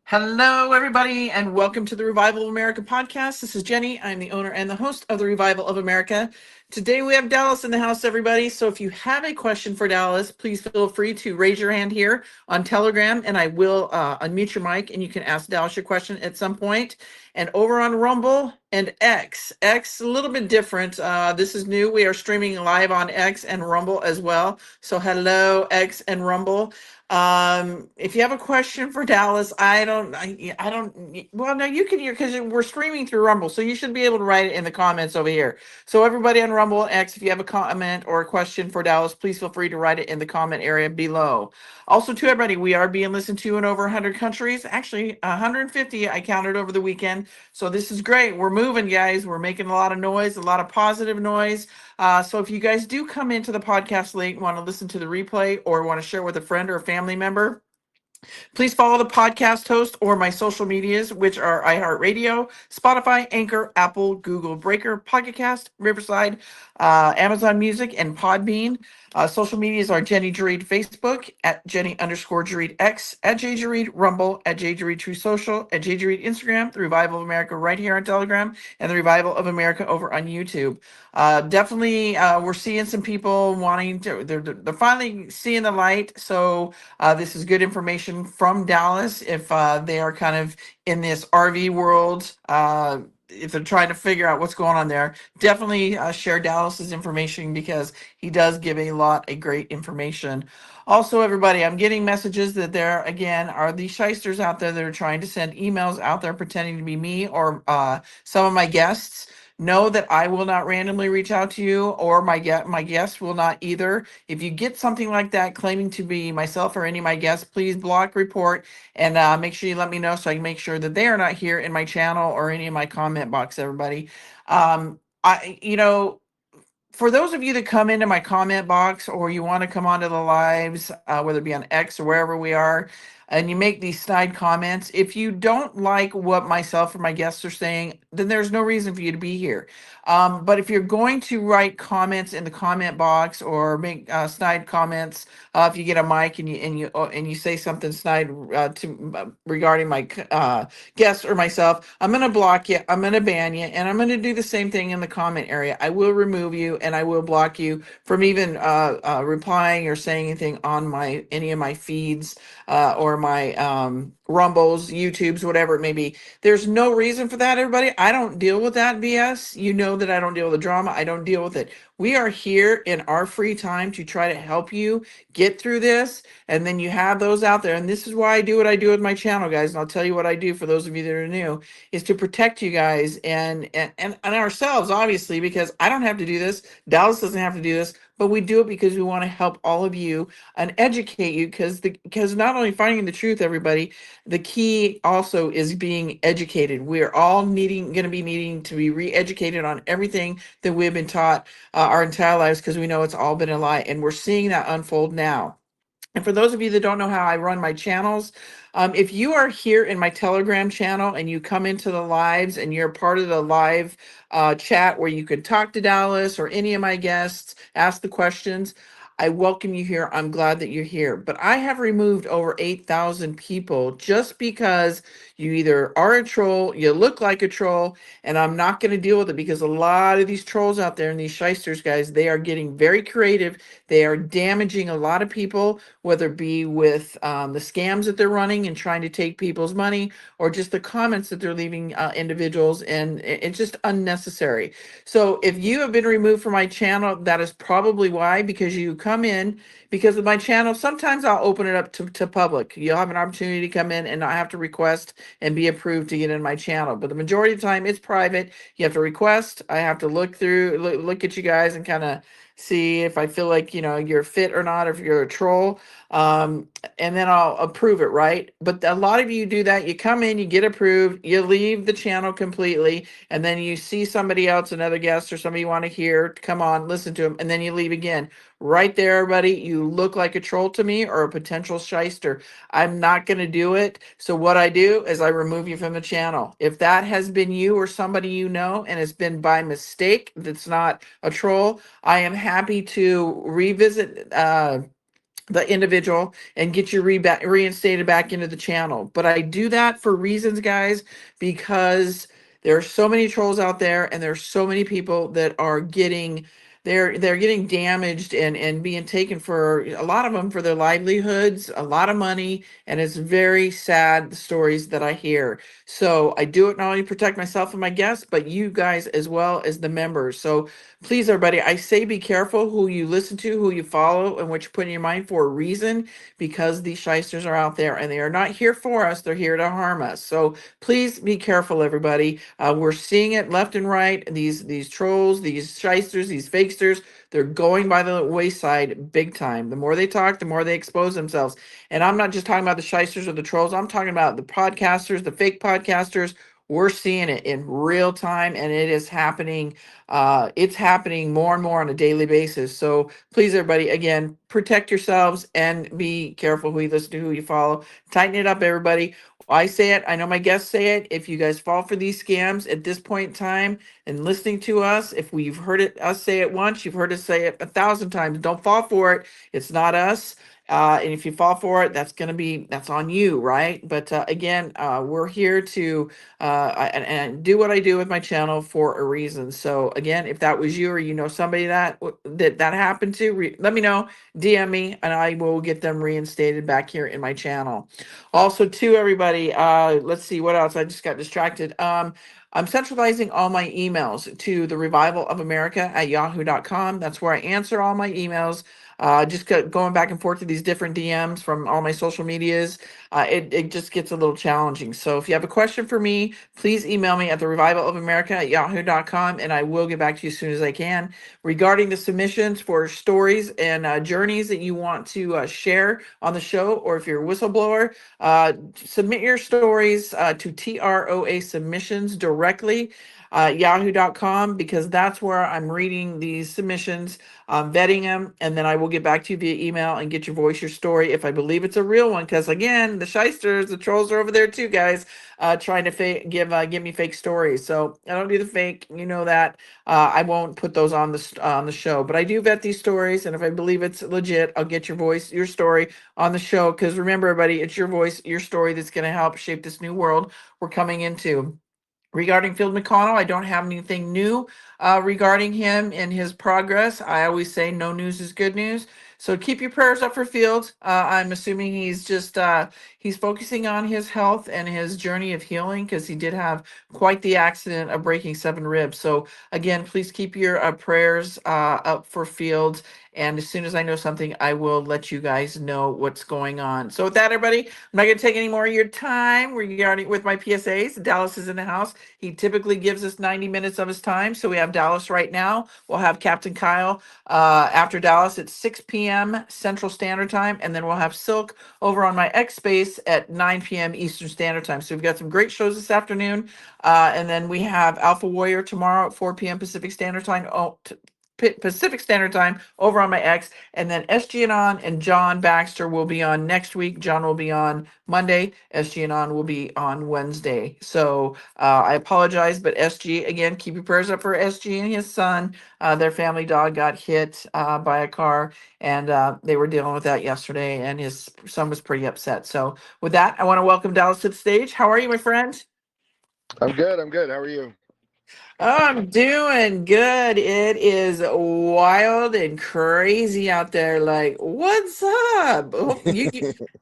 Hello, everybody, and welcome to the Revival of America podcast. This is Jenny. I'm the owner and the host of the Revival of America. Today we have Dallas in the house, everybody. So if you have a question for Dallas, please feel free to raise your hand here on Telegram, and I will unmute your mic, and you can ask Dallas your question at some point. And over on Rumble and X, a little bit different. This is new. We are streaming live on X and Rumble as well. So hello, X and Rumble. If you have a question for Dallas, I don't, well, no, you can hear because we're streaming through Rumble, so you should be able to write it in the comments over here. So everybody on Rumble and X, if you have a comment or a question for Dallas, please feel free to write it in the comment area below. Also, to everybody, we are being listened to in over 100 countries, actually 150 I counted over the weekend. So this is great. We're moving, guys. We're making a lot of noise, a lot of positive noise. So if you guys do come into the podcast late, want to listen to the replay or want to share with a friend or a family member, please follow the podcast host or my social medias, which are iHeartRadio, Spotify, Anchor, Apple, Google, Breaker, PocketCast, Riverside, Amazon Music, and Podbean. Social medias are Jenny Jareed Facebook, at Jenny_Jareed X, at JJareed Rumble, at JJareed True Social, at JJareed Instagram, The Revival of America right here on Telegram, and The Revival of America over on YouTube. Definitely, we're seeing some people wanting to, they're finally seeing the light. So this is good information from Dallas if they are kind of in this RV world. If they're trying to figure out what's going on there, definitely share Dallas's information because he does give a lot of great information. Also, everybody, I'm getting messages that there again are these shysters out there that are trying to send emails out there pretending to be me or some of my guests. Know that I will not randomly reach out to you, or my guests will not either. If you get something like that claiming to be myself or any of my guests, please block, report, and make sure you let me know so I can make sure that they are not here in my channel or any of my comment box, everybody. You know, for those of you that come into my comment box or you want to come onto the lives, whether it be on X or wherever we are, and you make these snide comments, if you don't like what myself or my guests are saying, then there's no reason for you to be here. But if you're going to write comments in the comment box or make snide comments, if you get a mic and you say something snide regarding my guest or myself, I'm going to block you, I'm going to ban you, and I'm going to do the same thing in the comment area. I will remove you and I will block you from even replying or saying anything on my any of my feeds or my Rumbles, YouTubes, whatever it may be. There's no reason for that, everybody. I don't deal with that BS. You know that I don't deal with the drama. I don't deal with it. We are here in our free time to try to help you get through this. And then you have those out there. And this is why I do what I do with my channel, guys. And I'll tell you what I do for those of you that are new is to protect you guys and ourselves, obviously, because I don't have to do this. Dallas doesn't have to do this, but we do it because we want to help all of you and educate you because not only finding the truth, everybody, the key also is being educated. We're all going to be needing to be re-educated on everything that we've been taught our entire lives because we know it's all been a lie. And we're seeing that unfold now. And for those of you that don't know how I run my channels, if you are here in my Telegram channel and you come into the lives and you're part of the live chat where you could talk to Dallas or any of my guests, ask the questions, I welcome you here. I'm glad that you're here. But I have removed over 8,000 people just because you either are a troll, you look like a troll, and I'm not going to deal with it because a lot of these trolls out there and these shysters, guys, they are getting very creative. They are damaging a lot of people, whether it be with the scams that they're running and trying to take people's money, or just the comments that they're leaving individuals, and it's just unnecessary. So if you have been removed from my channel, that is probably why, because you come in because of my channel. Sometimes I'll open it up to public. You'll have an opportunity to come in and I have to request and be approved to get in my channel. But the majority of the time it's private. You have to request. I have to look at you guys and kind of see if I feel like, you know, you're fit or not, if you're a troll. And then I'll approve it, right? But a lot of you do that. You come in, you get approved, you leave the channel completely, and then you see somebody else, another guest or somebody you want to hear, come on, listen to them, and then you leave again. Right there, everybody, you look like a troll to me or a potential shyster. I'm not going to do it. So what I do is I remove you from the channel. If that has been you or somebody you know and it's been by mistake, that's not a troll, I am happy to revisit the individual and get you reinstated back into the channel. But I do that for reasons, guys, because there are so many trolls out there, and there's so many people that are getting they're getting damaged and being taken, for a lot of them, for their livelihoods, a lot of money, and it's very sad, the stories that I hear. So I do it not only to protect myself and my guests, but you guys as well as the members. So please, everybody, I say be careful who you listen to, who you follow, and what you put in your mind, for a reason, because these shysters are out there and they are not here for us. They're here to harm us. So please be careful, everybody. We're seeing it left and right. These trolls, these shysters, these fakesters, they're going by the wayside big time. The more they talk, the more they expose themselves. And I'm not just talking about the shysters or the trolls. I'm talking about the podcasters, the fake podcasters. We're seeing it in real time, and it is happening. It's happening more and more on a daily basis. So please, everybody, again, protect yourselves and be careful who you listen to, who you follow. Tighten it up, everybody. I say it. I know my guests say it. If you guys fall for these scams at this point in time and listening to us, if we've heard us say it once, you've heard us say it 1,000 times. Don't fall for it. It's not us. And if you fall for it, that's on you, right? But again, we're here to and do what I do with my channel for a reason. So again, if that was you, or you know somebody that happened to, let me know, DM me, and I will get them reinstated back here in my channel. Also, to everybody, let's see what else. I just got distracted. I'm centralizing all my emails to the Revival of America at yahoo.com. That's where I answer all my emails. Just going back and forth to these different DMs from all my social medias, it just gets a little challenging. So if you have a question for me, please email me at the Revival of America at yahoo.com, and I will get back to you as soon as I can. Regarding the submissions for stories and journeys that you want to share on the show, or if you're a whistleblower, submit your stories to TROA submissions directly. Yahoo.com, because that's where I'm reading these submissions, vetting them, and then I will get back to you via email and get your voice, your story, if I believe it's a real one. Because again, the shysters, the trolls are over there too, guys, trying to give me fake stories. So I don't do the fake, you know that. I won't put those on the show, but I do vet these stories, and if I believe it's legit, I'll get your voice, your story on the show. Because remember, everybody, it's your voice, your story that's going to help shape this new world we're coming into. Regarding Phil McConnell, I don't have anything new regarding him and his progress. I always say no news is good news. So keep your prayers up for Field. I'm assuming he's focusing on his health and his journey of healing, because he did have quite the accident of breaking 7 ribs. So again, please keep your prayers up for Field. And as soon as I know something, I will let you guys know what's going on. So with that, everybody, I'm not going to take any more of your time regarding with my PSAs. Dallas is in the house. He typically gives us 90 minutes of his time. So we have Dallas right now. We'll have Captain Kyle after Dallas at 6 p.m. Central Standard Time. And then we'll have Silk over on my X Space at 9 p.m. Eastern Standard Time. So we've got some great shows this afternoon. And then we have Alpha Warrior tomorrow at 4 p.m. Pacific Standard Time. Pacific Standard Time over on my X, and then SG and John Baxter will be on next week. John will be on Monday. SG will be on Wednesday. So I apologize, but SG, again, keep your prayers up for SG and his son. Their family dog got hit by a car, and they were dealing with that yesterday, and his son was pretty upset. So with that, I want to welcome Dallas to the stage. How are you, my friend? I'm good. I'm good. How are you? Oh, I'm doing good. It is wild and crazy out there. Like, what's up?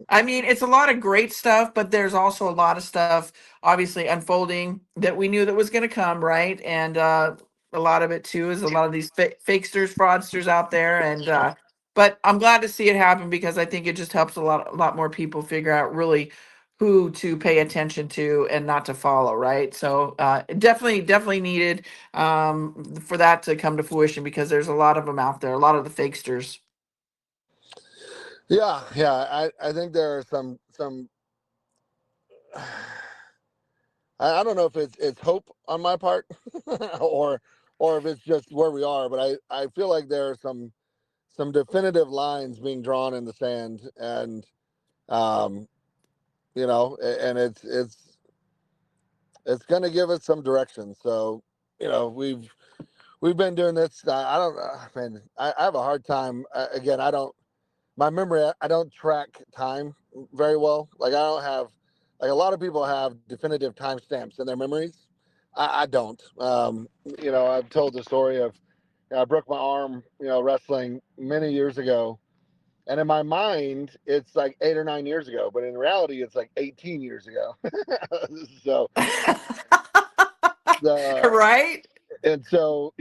I mean, it's a lot of great stuff, but there's also a lot of stuff obviously unfolding that we knew that was going to come, right? And a lot of it too is a lot of these fakesters, fraudsters out there, and but I'm glad to see it happen, because I think it just helps a lot more people figure out really who to pay attention to and not to follow, right? So definitely needed for that to come to fruition, because there's a lot of them out there, a lot of the fakesters. Yeah. I think there are some. I don't know if it's hope on my part, or if it's just where we are. But I feel like there are some definitive lines being drawn in the sand, and um, and it's going to give us some direction. So we've been doing this. I don't, man. I have a hard time. Again, I don't. my memory, I don't track time very well. Like I don't have, like a lot of people have definitive timestamps in their memories. I don't. I've told the story of, I broke my arm, wrestling many years ago. And in my mind, it's like 8 or 9 years ago, but in reality, it's like 18 years ago. So the Right? and so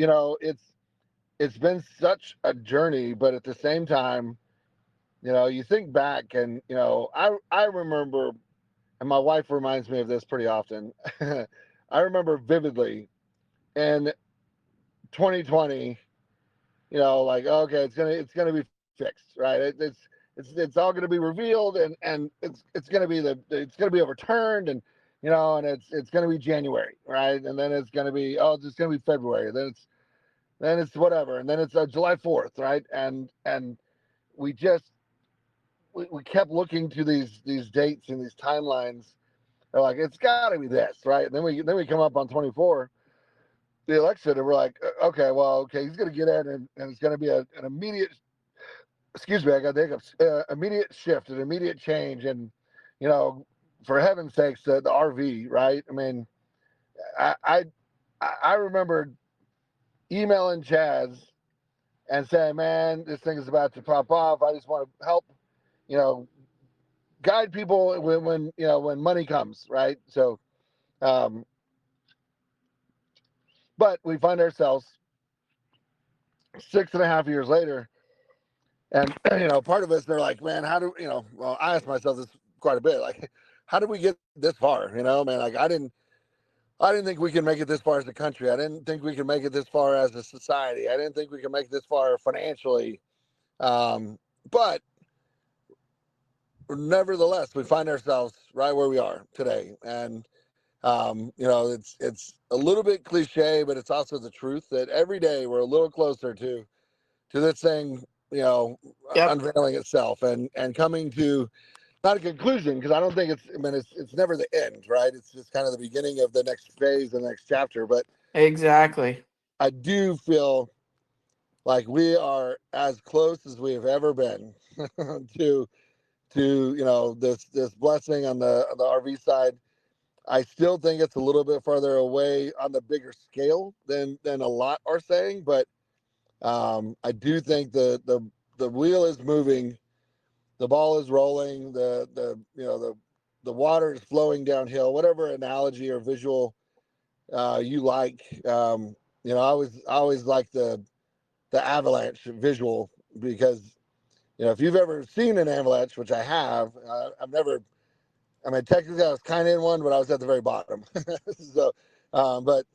it's been such a journey, but at the same time, you think back and I remember, and my wife reminds me of this pretty often. I remember vividly in 2020, like, okay, it's gonna be fixed, right? It's all gonna be revealed, and it's gonna be overturned, and it's gonna be January, right? And then it's gonna be, it's gonna be February, then it's whatever, and then it's July 4th, right? And we just we kept looking to these dates and these timelines. They're like, it's got to be this, right? And then we come up on 24, the election, and we're like, okay, well, okay, he's going to get in, and it's going to be an immediate. Excuse me, I got the hiccups. Immediate shift, an immediate change, and you know, for heaven's sakes, the RV, right? I mean, I I, I remember emailing Chaz and saying, man, this thing is about to pop off. I just want to help, you know, guide people when money comes, right? So, um, but we find ourselves 6.5 years later, and part of us, they're like, man, how do well, I asked myself this quite a bit, like, how did we get this far? Man, like I didn't think we could make it this far as a country. I didn't think we could make it this far as a society. I didn't think we could make it this far financially. But nevertheless, we find ourselves right where we are today. And it's a little bit cliche, but it's also the truth that every day we're a little closer to this thing, Yep. unveiling itself and coming to not a conclusion, because I don't think it's never the end, right? It's just kind of the beginning of the next phase, the next chapter. But Exactly. I do feel like we are as close as we have ever been to this blessing on the RV side. I still think it's a little bit farther away on the bigger scale than a lot are saying, but I do think the wheel is moving, the ball is rolling, the water is flowing downhill. Whatever analogy or visual you like, I always like the avalanche visual, because if you've ever seen an avalanche, which I have, I've never. I mean, technically, I was kind of in one, but I was at the very bottom. So, but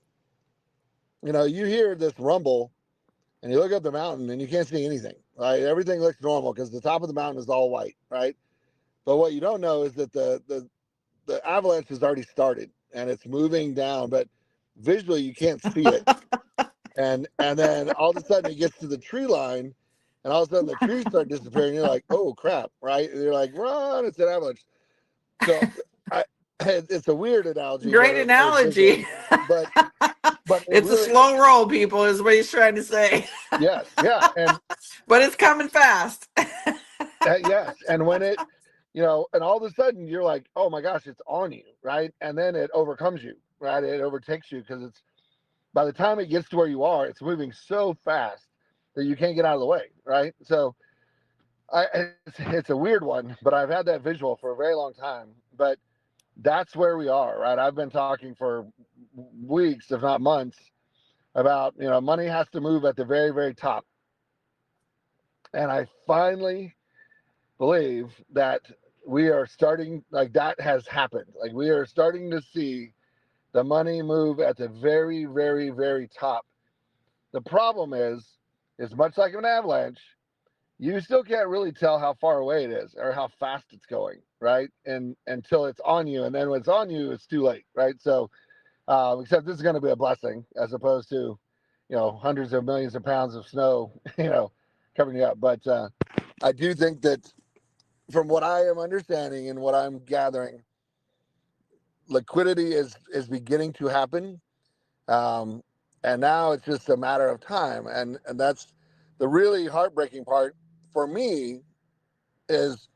you hear this rumble, and you look up the mountain, and you can't see anything. Right? Everything looks normal because the top of the mountain is all white, right? But what you don't know is that the avalanche has already started, and it's moving down, but visually you can't see it. And then all of a sudden it gets to the tree line, and all of a sudden the trees start disappearing. You're like, oh crap, right? And you're like, run! It's an avalanche. So it's a weird analogy, Great or visual, analogy. but it It's a really, slow roll, people, is what he's trying to say. yes, yeah, and But it's coming fast. yes, and when it, and all of a sudden you're like, oh my gosh, it's on you, right? And then it overcomes you, right? It overtakes you, because it's, by the time it gets to where you are, it's moving so fast that you can't get out of the way, right? So it's a weird one, but I've had that visual for a very long time. But that's where we are, right? I've been talking for weeks, if not months, about money has to move at the very, very top, and I finally believe that we are starting, like, that has happened. Like, we are starting to see the money move at the very, very, very top. The problem is much like an avalanche, you still can't really tell how far away it is or how fast it's going, right? And until it's on you, and then when it's on you, it's too late, right? So, except this is going to be a blessing, as opposed to, hundreds of millions of pounds of snow, covering you up. But I do think that, from what I am understanding and what I'm gathering, liquidity is beginning to happen, and now it's just a matter of time. And that's the really heartbreaking part for me, is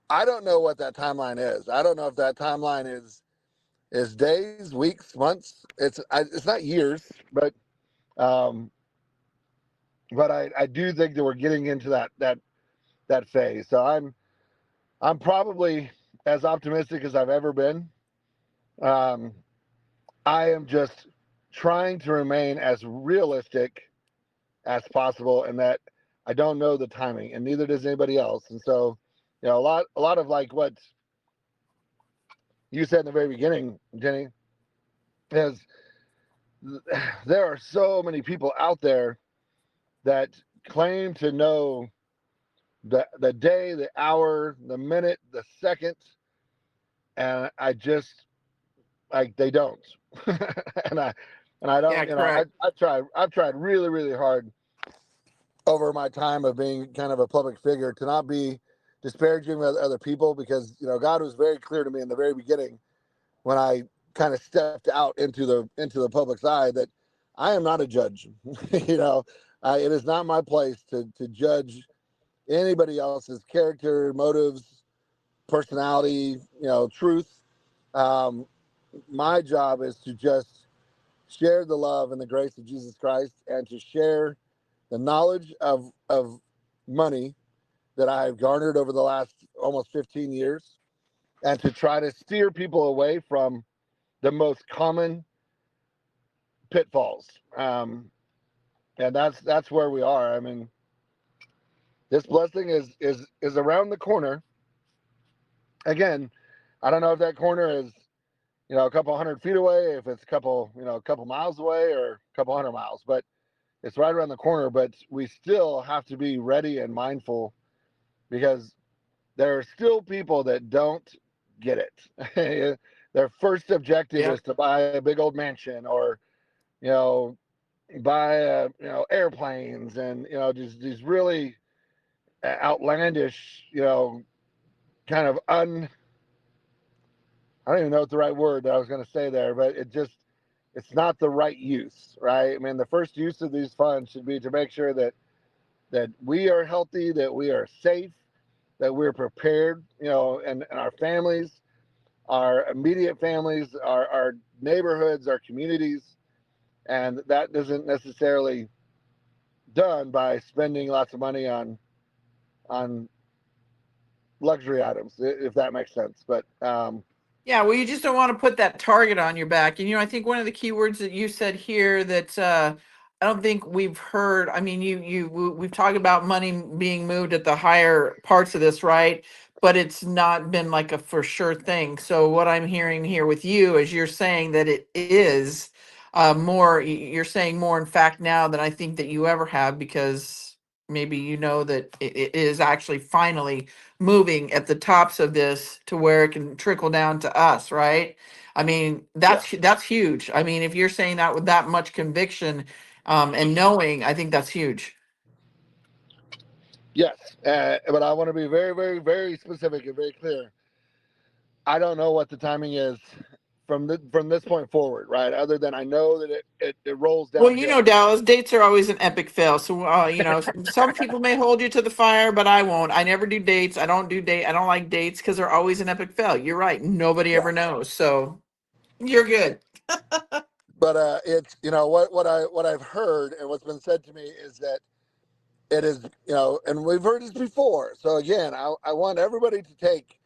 I don't know what that timeline is. I don't know if that timeline is days, weeks, months. It's not years, um, but I do think that we're getting into that phase. So I'm probably as optimistic as I've ever been. Um, I am just trying to remain as realistic as possible, and that I don't know the timing, and neither does anybody else. And so, a lot of like what you said in the very beginning, Jenny, is there are so many people out there that claim to know the day, the hour, the minute, the second, and I just like they don't, and I Yeah, don't, correct. I've tried really really hard over my time of being kind of a public figure to not be disparaging with other people, because God was very clear to me in the very beginning when I kind of stepped out into the public's eye that I am not a judge. It is not my place to judge anybody else's character, motives, personality, truth. Um, my job is to just share the love and the grace of Jesus Christ, and to share the knowledge of money that I've garnered over the last almost 15 years, and to try to steer people away from the most common pitfalls. And that's where we are. I mean, this blessing is around the corner. Again, I don't know if that corner is a couple hundred feet away, if it's a couple miles away, or a couple hundred miles, but it's right around the corner. But we still have to be ready and mindful, because there are still people that don't get it. Their first objective Yep. is to buy a big old mansion, or you know buy airplanes, and just these really outlandish, kind of I don't even know what the right word that I was going to say there, but it's not the right use, right? I mean, the first use of these funds should be to make sure that we are healthy, that we are safe, that we're prepared, and our families, our immediate families, our neighborhoods, our communities. And that isn't necessarily done by spending lots of money on luxury items, if that makes sense. But Yeah, well, you just don't want to put that target on your back. And I think one of the key words that you said here that I don't think we've heard. I mean, we've talked about money being moved at the higher parts of this, right? But it's not been like a for sure thing. So what I'm hearing here with you is you're saying that it is more. You're saying more, in fact, now than I think that you ever have, because maybe that it is actually finally moving at the tops of this to where it can trickle down to us, right? I mean, yeah, that's huge. I mean, if you're saying that with that much conviction, and knowing, I think that's huge. yes, but I want to be very, very, very specific and very clear. I don't know what the timing is from this point forward, right? Other than I know that it rolls Well, downhill. Dallas, dates are always an epic fail. So, some people may hold you to the fire, but I won't. I never do dates. I don't do date. I don't like dates because they're always an epic fail. You're right. Nobody Yeah, ever knows. So you're good. but it's what I've heard and what's been said to me is that it is, and we've heard this before. So again, I want everybody to take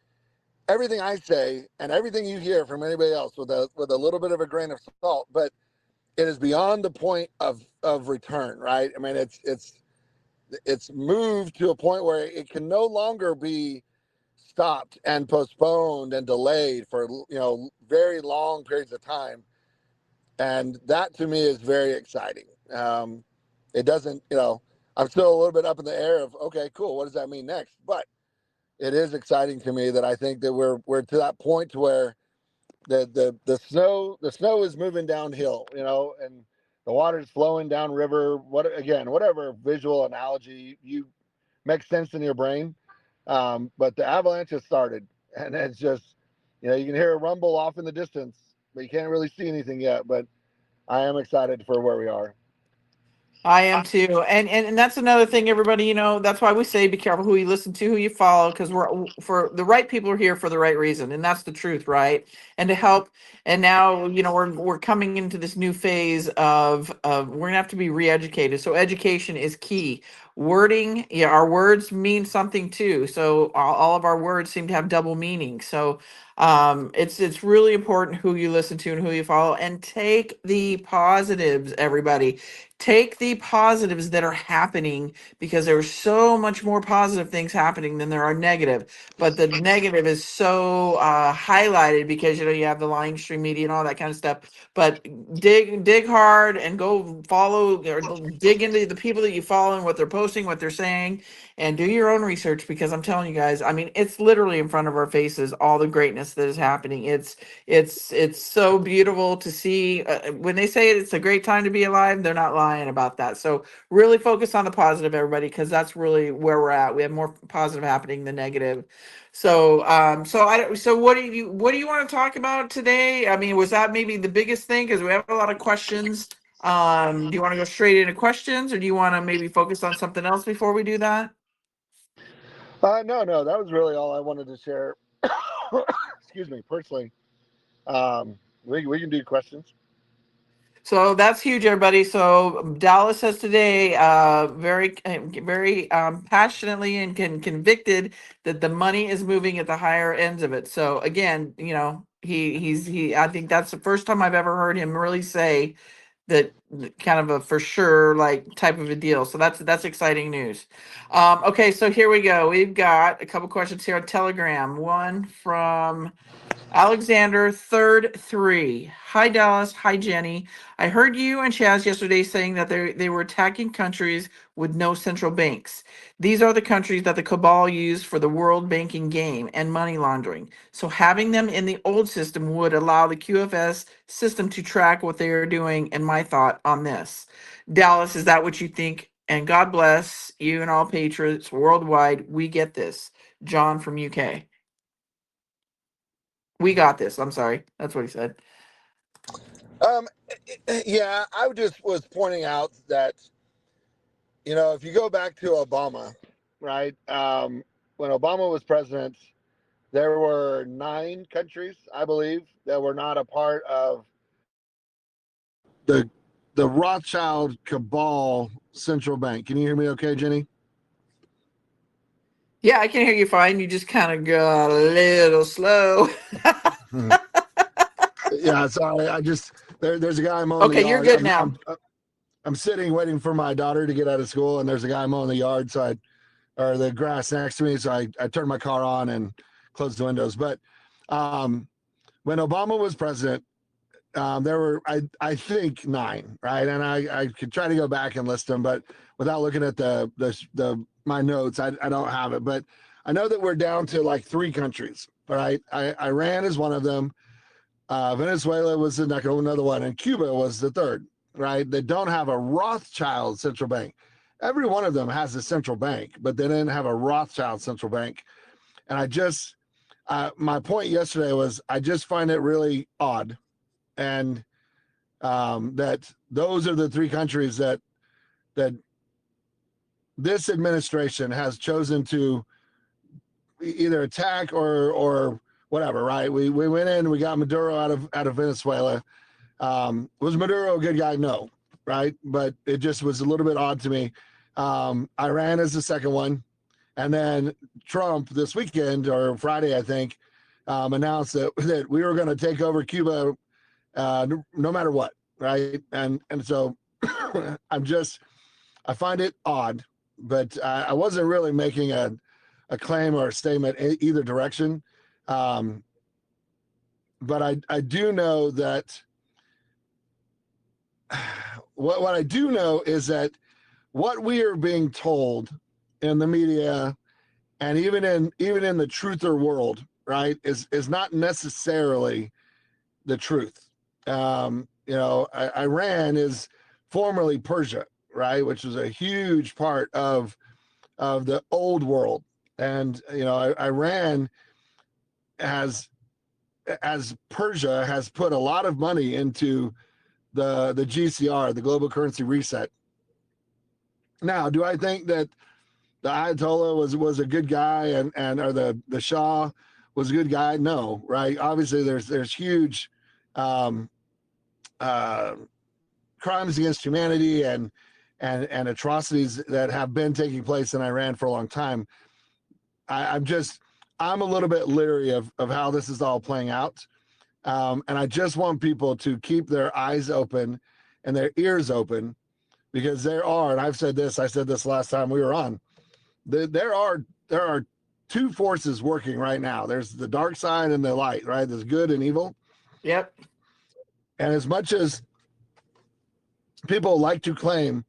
everything I say and everything you hear from anybody else with a little bit of a grain of salt. But it is beyond the point of return, right? I mean, it's moved to a point where it can no longer be stopped and postponed and delayed for very long periods of time. And that to me is very exciting. It doesn't, I'm still a little bit up in the air of, okay, cool, what does that mean next? But it is exciting to me that I think that we're to that point to where the snow is moving downhill, and the water is flowing downriver. Whatever visual analogy you makes sense in your brain. But the avalanche has started, and it's just, you can hear a rumble off in the distance, but you can't really see anything yet. But I am excited for where we are. I am too. And that's another thing, everybody, that's why we say be careful who you listen to, who you follow, because we're for the right people are here for the right reason. And that's the truth, right? And to help. And now, we're coming into this new phase of we're gonna have to be re-educated. So education is key. Wording, yeah, our words mean something too. So all of our words seem to have double meaning. So it's really important who you listen to and who you follow, and take the positives, everybody. Take the positives that are happening, because there's so much more positive things happening than there are negative. But the negative is so highlighted because you have the lying stream media and all that kind of stuff. But dig hard and go follow or dig into the people that you follow and what they're posting, what they're saying, and do your own research, because I'm telling you guys, I mean, it's literally in front of our faces, all the greatness that is happening. It's so beautiful to see. When they say it's a great time to be alive, they're not lying about that. So really focus on the positive, everybody, because that's really where we're at. We have more positive happening than negative. So so what do you want to talk about today? I mean, was that maybe the biggest thing? Because we have a lot of questions. Do you want to go straight into questions, or do you want to maybe focus on something else before we do that? No, that was really all I wanted to share. Excuse me, personally. We can do questions. So that's huge, everybody. So Dallas says today, very passionately and convicted that the money is moving at the higher ends of it. So again, he. I think that's the first time I've ever heard him really say that kind of a for sure like type of a deal. So that's exciting news. Okay, so here we go. We've got a couple questions here on Telegram. One from Alexander Third Three. Hi Dallas. Hi Jenny. I heard you and Chaz yesterday saying that they were attacking countries with no central banks. These are the countries that the cabal used for the world banking game and money laundering. So having them in the old system would allow the QFS system to track what they are doing. And my thought on this. Dallas, is that what you think? And God bless you and all patriots worldwide. We get this. John from UK. We got this. I'm sorry. That's what he said. Um, yeah, I just was pointing out that if you go back to Obama, right? When Obama was president, there were 9 countries, I believe, that were not a part of the the Rothschild cabal central bank. Can you hear me okay, Jenny? Yeah, I can hear you fine. You just kind of got a little slow. Yeah, sorry. There's a guy mowing the Okay, you're yard. good now. I'm sitting waiting for my daughter to get out of school, and there's a guy mowing the yard, or the grass next to me. So I turned my car on and closed the windows. But when Obama was president, there were I think 9, right? And I could try to go back and list them, but without looking at the my notes, I don't have it. But I know that we're down to like 3 countries, right? Iran is one of them. Venezuela was another one, and Cuba was the third, right? They don't have a Rothschild central bank. Every one of them has a central bank, but they didn't have a Rothschild central bank. And my point yesterday was I just find it really odd, and that those are the 3 countries that this administration has chosen to either attack or whatever. Right? We went in, we got Maduro out of Venezuela. Was Maduro a good guy? No, right? But it just was a little bit odd to me. Iran is the second one. And then Trump this weekend or Friday, I think, announced that we were going to take over Cuba no matter what, right? And so I find it odd, but I wasn't really making a claim or a statement in either direction. But I do know that what I do know is that what we are being told in the media and even in the truther world, right, is not necessarily the truth. Iran is formerly Persia, right, which was a huge part of the old world, and Iran has, as Persia, has put a lot of money into the GCR, the global currency reset, Now, do I think that the Ayatollah was a good guy and or the Shah was a good guy? No, right? Obviously, there's huge uh, crimes against humanity and atrocities that have been taking place in Iran for a long time. I'm a little bit leery of how this is all playing out. And I just want people to keep their eyes open and their ears open, because there are, and I said this last time we were on, there are two forces working right now. There's the dark side and the light, right? There's good and evil. Yep. And as much as people like to claim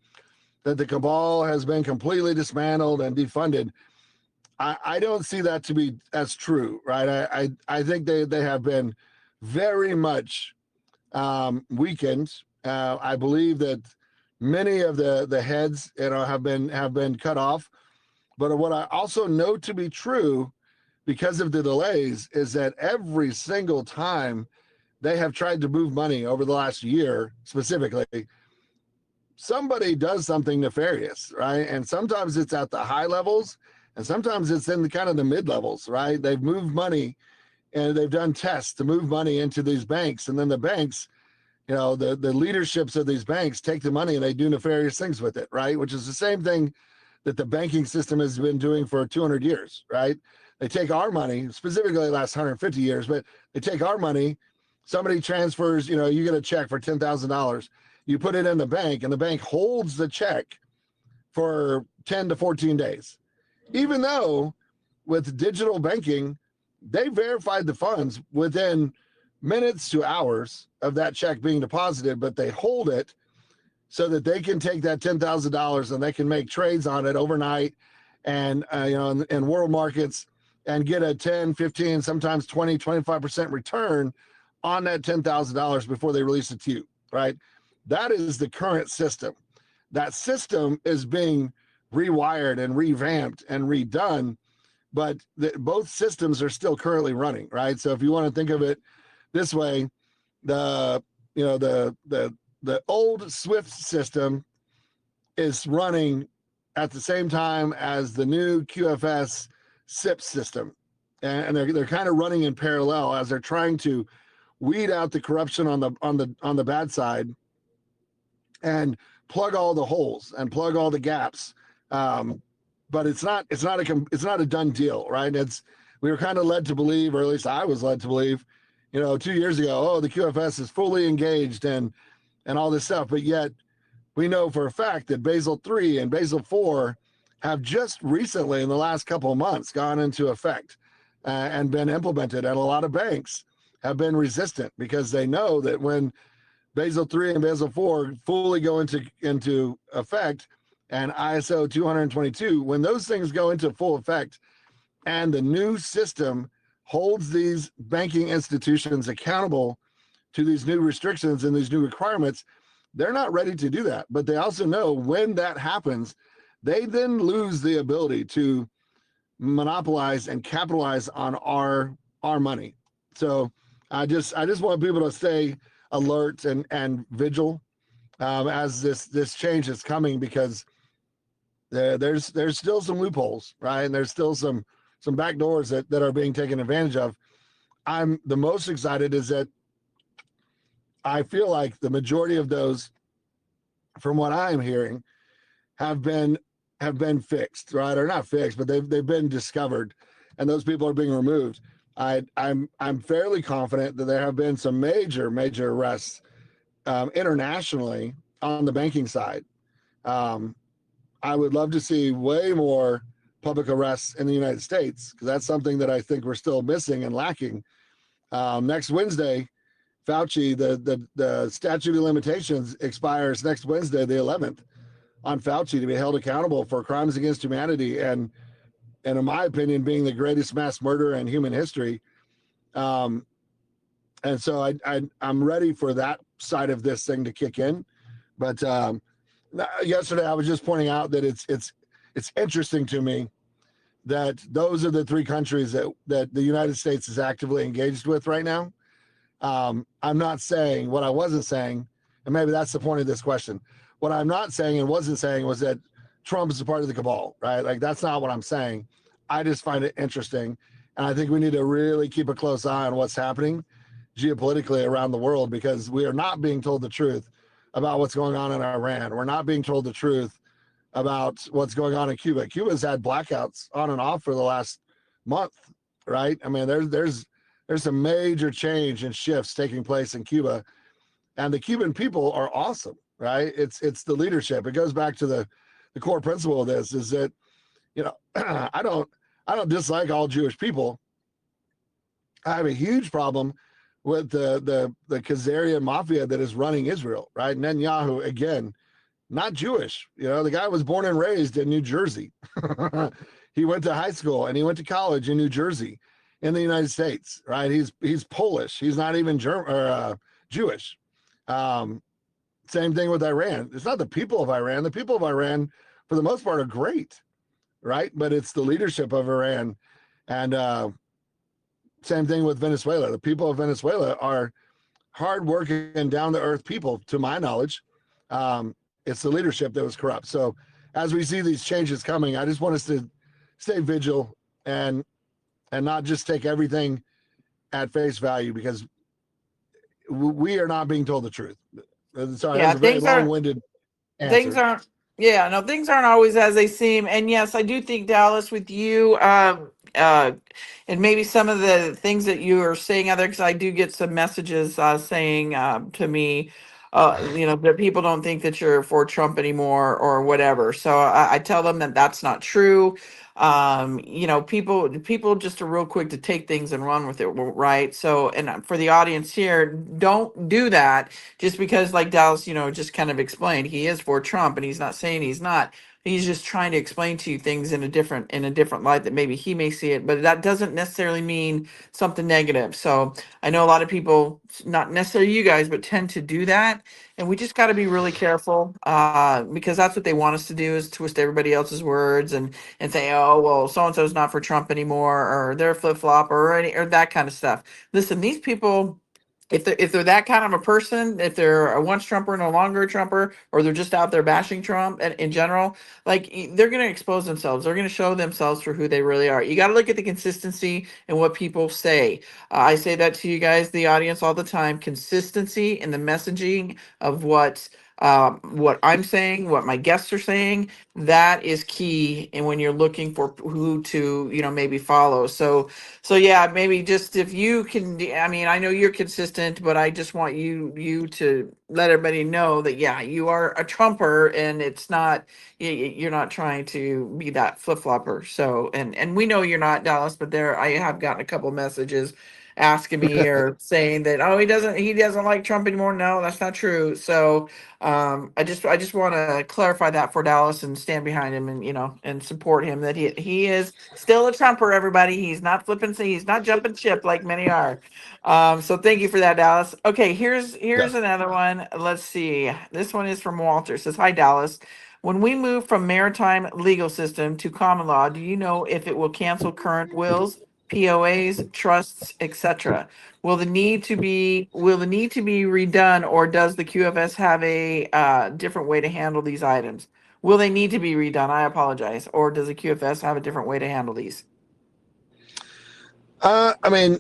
that the cabal has been completely dismantled and defunded, I don't see that to be as true, right? I think they have been very much weakened. I believe that many of the heads, have been cut off. But what I also know to be true, because of the delays, is that every single time they have tried to move money over the last year, specifically, somebody does something nefarious, right? And sometimes it's at the high levels, and sometimes it's in the kind of the mid levels, right? They've moved money and they've done tests to move money into these banks, and then the banks, the leaderships of these banks take the money and they do nefarious things with it, right? Which is the same thing that the banking system has been doing for 200 years, right? They take our money, specifically the last 150 years, but they take our money, somebody transfers, you get a check for $10,000, you put it in the bank, and the bank holds the check for 10 to 14 days. Even though with digital banking, they verified the funds within minutes to hours of that check being deposited, but they hold it so that they can take that $10,000 and they can make trades on it overnight and, in world markets, and get a 10, 15, sometimes 20, 25% return on that $10,000 before they release it to you, right? That is the current system. That system is being rewired and revamped and redone, but both systems are still currently running, right? So if you want to think of it this way, the old SWIFT system is running at the same time as the new QFS SIP system, and they're kind of running in parallel as they're trying to weed out the corruption on the bad side and plug all the holes and plug all the gaps. But it's not a done deal, right? We were kind of led to believe, or at least I was led to believe, 2 years ago, the QFS is fully engaged and all this stuff. But yet we know for a fact that Basel III and Basel IV have just recently, in the last couple of months, gone into effect and been implemented. And a lot of banks have been resistant because they know that when Basel III and Basel IV fully go into effect, and ISO 222, when those things go into full effect and the new system holds these banking institutions accountable to these new restrictions and these new requirements, they're not ready to do that. But they also know when that happens, they then lose the ability to monopolize and capitalize on our money. So I just want people to stay alert and vigil as this change is coming, because there's still some loopholes, right? And there's still some back doors that are being taken advantage of. I'm the most excited is that I feel like the majority of those, from what I'm hearing, have been fixed, right? Or not fixed, but they've been discovered, and those people are being removed. I'm fairly confident that there have been some major arrests internationally on the banking side. I would love to see way more public arrests in the United States, because that's something that I think we're still missing and lacking. Next Wednesday, Fauci, the statute of limitations expires next Wednesday, the 11th, on Fauci to be held accountable for crimes against humanity and in my opinion, being the greatest mass murder in human history. And so I'm ready for that side of this thing to kick in. But yesterday I was just pointing out that it's interesting to me that those are the three countries that the United States is actively engaged with right now. I'm not saying what I wasn't saying, and maybe that's the point of this question. What I'm not saying and wasn't saying was that Trump is a part of the cabal, right? Like, that's not what I'm saying. I just find it interesting. And I think we need to really keep a close eye on what's happening geopolitically around the world, because we are not being told the truth about what's going on in Iran. We're not being told the truth about what's going on in Cuba. Cuba's had blackouts on and off for the last month, right? I mean, there's some major change and shifts taking place in Cuba, and the Cuban people are awesome, right? It's the leadership. It goes back to the core principle of this, is that, you know, I don't dislike all Jewish people. I have a huge problem with the Khazarian mafia that is running Israel, right? Netanyahu, again, not Jewish. You know, the guy was born and raised in New Jersey. He went to high school and he went to college in New Jersey in the United States, right? He's Polish. He's not even Jewish. Same thing with Iran. It's not the people of Iran. The people of Iran, for the most part, are great, right? But it's the leadership of Iran. And same thing with Venezuela. The people of Venezuela are hardworking and down-to-earth people, to my knowledge. It's the leadership that was corrupt. So as we see these changes coming, I just want us to stay vigilant and not just take everything at face value, because we are not being told the truth. Sorry, that was a very long-winded answer. Things aren't always as they seem. And yes, I do think, Dallas, with you, and maybe some of the things that you are saying out there, because I do get some messages saying to me, that people don't think that you're for Trump anymore or whatever. So I tell them that that's not true. People just are real quick to take things and run with it, right? So, and for the audience here, don't do that just because, like Dallas, just kind of explained, he is for Trump, and he's not saying he's not. He's just trying to explain to you things in a different light that maybe he may see it, but that doesn't necessarily mean something negative. So I know a lot of people, not necessarily you guys, but tend to do that. And we just got to be really careful because that's what they want us to do, is twist everybody else's words and say, oh, well, so-and-so is not for Trump anymore, or they're flip-flop, or that kind of stuff. Listen, these people, if they're that kind of a person, if they're a once Trumper, no longer a Trumper, or they're just out there bashing Trump in general, like, they're going to expose themselves. They're going to show themselves for who they really are. You got to look at the consistency and what people say. I say that to you guys, the audience, all the time. Consistency in the messaging of what I'm saying, what my guests are saying, that is key. And when you're looking for who to, maybe follow. So yeah, maybe just if you can, I mean, I know you're consistent, but I just want you to let everybody know that, yeah, you are a Trumper, and it's not, you're not trying to be that flip-flopper. So, and we know you're not, Dallas, but I have gotten a couple messages asking me or saying that, oh, he doesn't like Trump anymore. No, that's not true. So I just want to clarify that for Dallas and stand behind him, and and support him, that he is still a Trumper, everybody. He's not flipping, he's not jumping ship like many are. So thank you for that, Dallas. Okay, here's another one. Let's see. This one is from Walter. It says, hi, Dallas. When we move from maritime legal system to common law, do you know if it will cancel current wills, POAs, trusts, etc.? Will the need to be redone, or does the QFS have a different way to handle these items? Will they need to be redone? I apologize. Or does the QFS have a different way to handle these? I mean,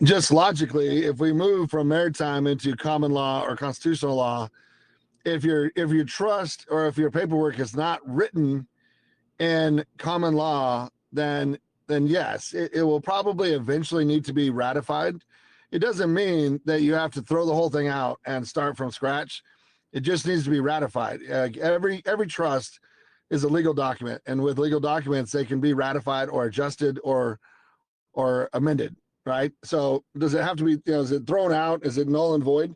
just logically, if we move from maritime into common law or constitutional law, if your trust or if your paperwork is not written in common law, then yes, it will probably eventually need to be ratified. It doesn't mean that you have to throw the whole thing out and start from scratch. It just needs to be ratified. Every trust is a legal document, and with legal documents, they can be ratified or adjusted or amended, right? So does it have to be, is it thrown out? Is it null and void?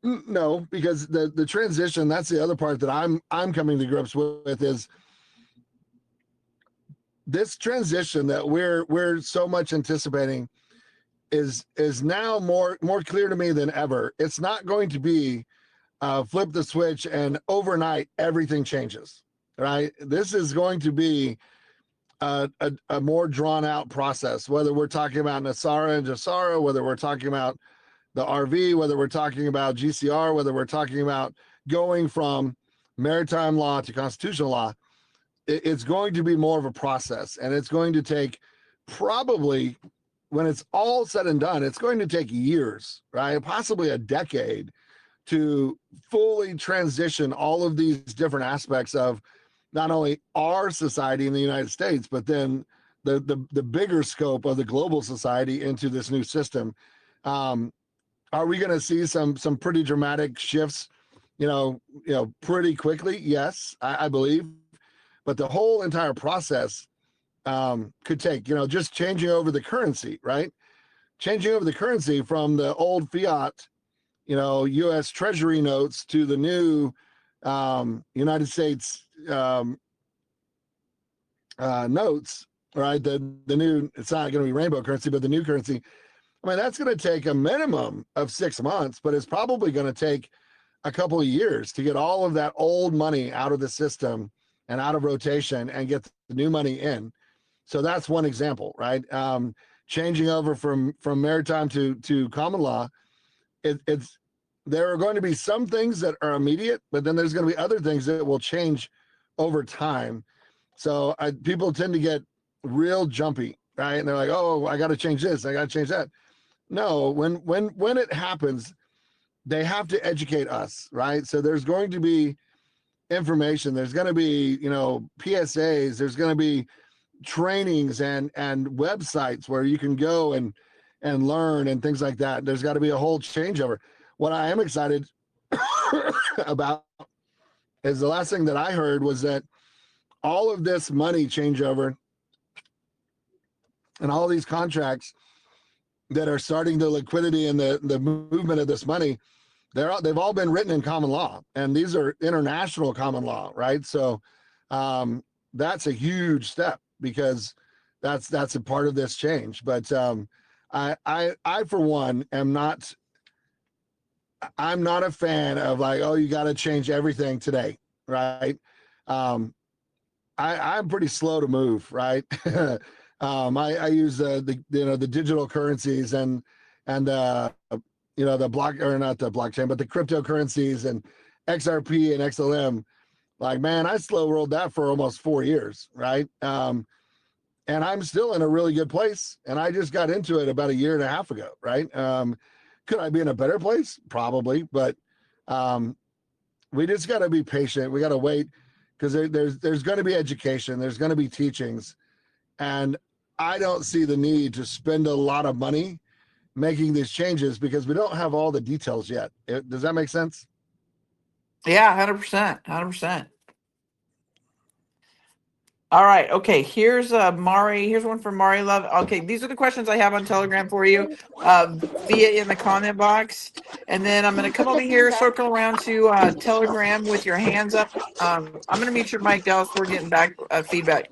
No, because the transition, that's the other part that I'm coming to grips with, is this transition that we're so much anticipating is now more clear to me than ever. It's not going to be flip the switch and overnight everything changes, right? This is going to be a more drawn out process, whether we're talking about Nasara and Jassara, whether we're talking about the RV, whether we're talking about GCR, whether we're talking about going from maritime law to constitutional law, it's going to be more of a process, and it's going to take probably, when it's all said and done, it's going to take years, right? Possibly a decade to fully transition all of these different aspects of not only our society in the United States, but then the bigger scope of the global society into this new system. Are we going to see some pretty dramatic shifts, pretty quickly? Yes, I believe. But the whole entire process could take, just changing over the currency, right? Changing over the currency from the old fiat, U.S. Treasury notes to the new United States notes, right? The new, it's not going to be rainbow currency, but the new currency. I mean, that's going to take a minimum of 6 months, but it's probably going to take a couple of years to get all of that old money out of the system and out of rotation and get the new money in. So that's one example, right? Changing over from maritime to common law, there are going to be some things that are immediate, but then there's going to be other things that will change over time. So people tend to get real jumpy, right? And they're like, oh, I got to change this, I got to change that. No, when it happens, they have to educate us, right? So there's going to be information, there's going to be, PSAs, there's going to be trainings and websites where you can go and learn and things like that. There's got to be a whole changeover. What I am excited about is the last thing that I heard was that all of this money changeover and all these contracts that are starting the liquidity and the movement of this money, they've all been written in common law, and these are international common law, right? So that's a huge step, because that's a part of this change. But I for one I'm not a fan of like, oh, you got to change everything today, right? I'm pretty slow to move, right? I use the digital currencies and the block, or not the blockchain, but the cryptocurrencies and XRP and XLM. Like, man, I slow rolled that for almost 4 years, right? And I'm still in a really good place, and I just got into it about 1.5 years ago, right? Could I be in a better place? Probably, but we just got to be patient. We got to wait, because there's going to be education, there's going to be teachings, and I don't see the need to spend a lot of money making these changes because we don't have all the details yet. Does that make sense? Yeah, 100%, 100%. All right. Okay. Here's Mari. Here's one from Mari Love. Okay. These are the questions I have on Telegram for you via in the comment box. And then I'm going to come over here, circle around to Telegram with your hands up. I'm going to mute your mic, Dallas. We're getting back feedback.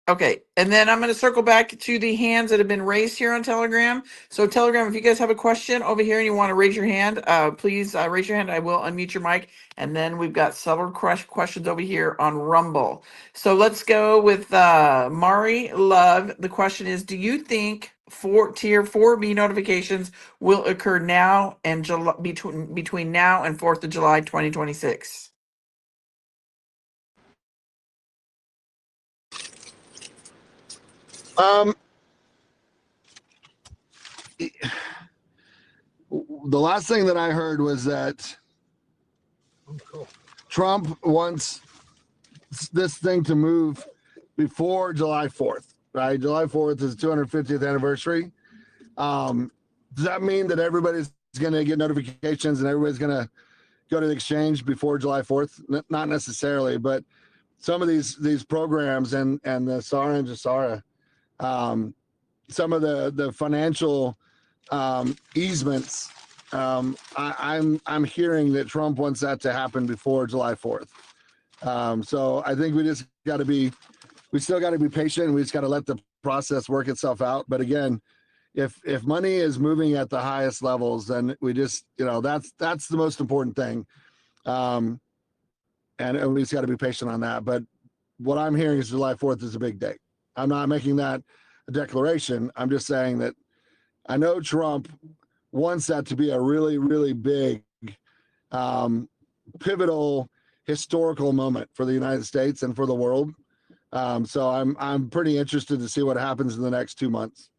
Okay, and then I'm going to circle back to the hands that have been raised here on Telegram. So Telegram, if you guys have a question over here and you want to raise your hand, please raise your hand. I will unmute your mic. And then we've got several questions over here on Rumble. So let's go with Mari Love. The question is, do you think Tier 4B notifications will occur now and between now and 4th of July 2026? The last thing that I heard was that Trump wants this thing to move before July 4th, right? July 4th is 250th anniversary. Does that mean that everybody's going to get notifications and everybody's going to go to the exchange before July 4th? Not necessarily, but some of these programs and the SARA and JASARA, some of the financial easements, I'm hearing that Trump wants that to happen before July 4th. So I think we still got to be patient. We just got to let the process work itself out. But again, if money is moving at the highest levels, then we just, that's the most important thing. And we just got to be patient on that. But what I'm hearing is July 4th is a big day. I'm not making that a declaration. I'm just saying that I know Trump wants that to be a really, really big pivotal historical moment for the United States and for the world. So I'm pretty interested to see what happens in the next 2 months.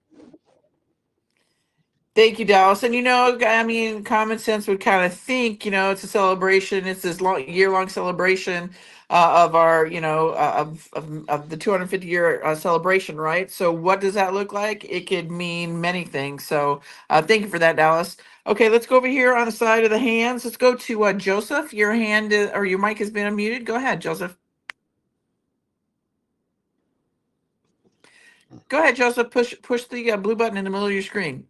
Thank you, Dallas. And I mean, common sense would kind of think, it's a celebration. It's this year-long celebration of our, of the 250-year celebration, right? So, what does that look like? It could mean many things. So, thank you for that, Dallas. Okay, let's go over here on the side of the hands. Let's go to Joseph. Your hand or your mic has been unmuted. Go ahead, Joseph. Go ahead, Joseph. Push the blue button in the middle of your screen.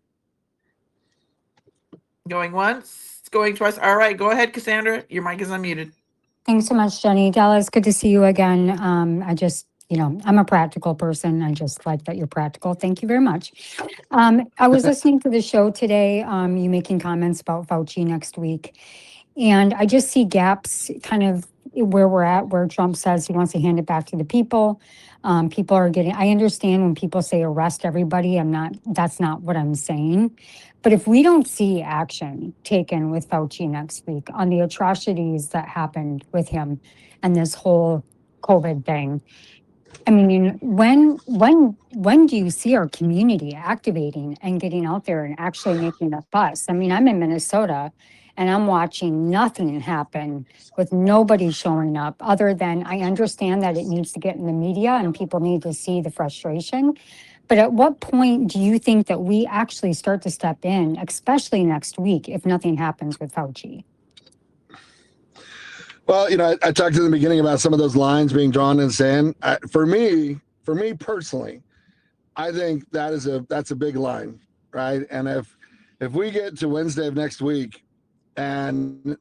Going once, going twice. All right, go ahead, Cassandra. Your mic is unmuted. Thanks so much, Jenny. Dallas, good to see you again. I just, I'm a practical person. I just like that you're practical. Thank you very much. I was listening to the show today, you making comments about Fauci next week. And I just see gaps kind of where we're at, where Trump says he wants to hand it back to the people. People are I understand when people say arrest everybody. That's not what I'm saying. But if we don't see action taken with Fauci next week on the atrocities that happened with him and this whole COVID thing, I mean, when do you see our community activating and getting out there and actually making a fuss? I mean, I'm in Minnesota and I'm watching nothing happen with nobody showing up other than I understand that it needs to get in the media and people need to see the frustration. But at what point do you think that we actually start to step in, especially next week, if nothing happens with Fauci? Well, I talked in the beginning about some of those lines being drawn in the sand. For me personally, I think that's a big line, right? And if we get to Wednesday of next week and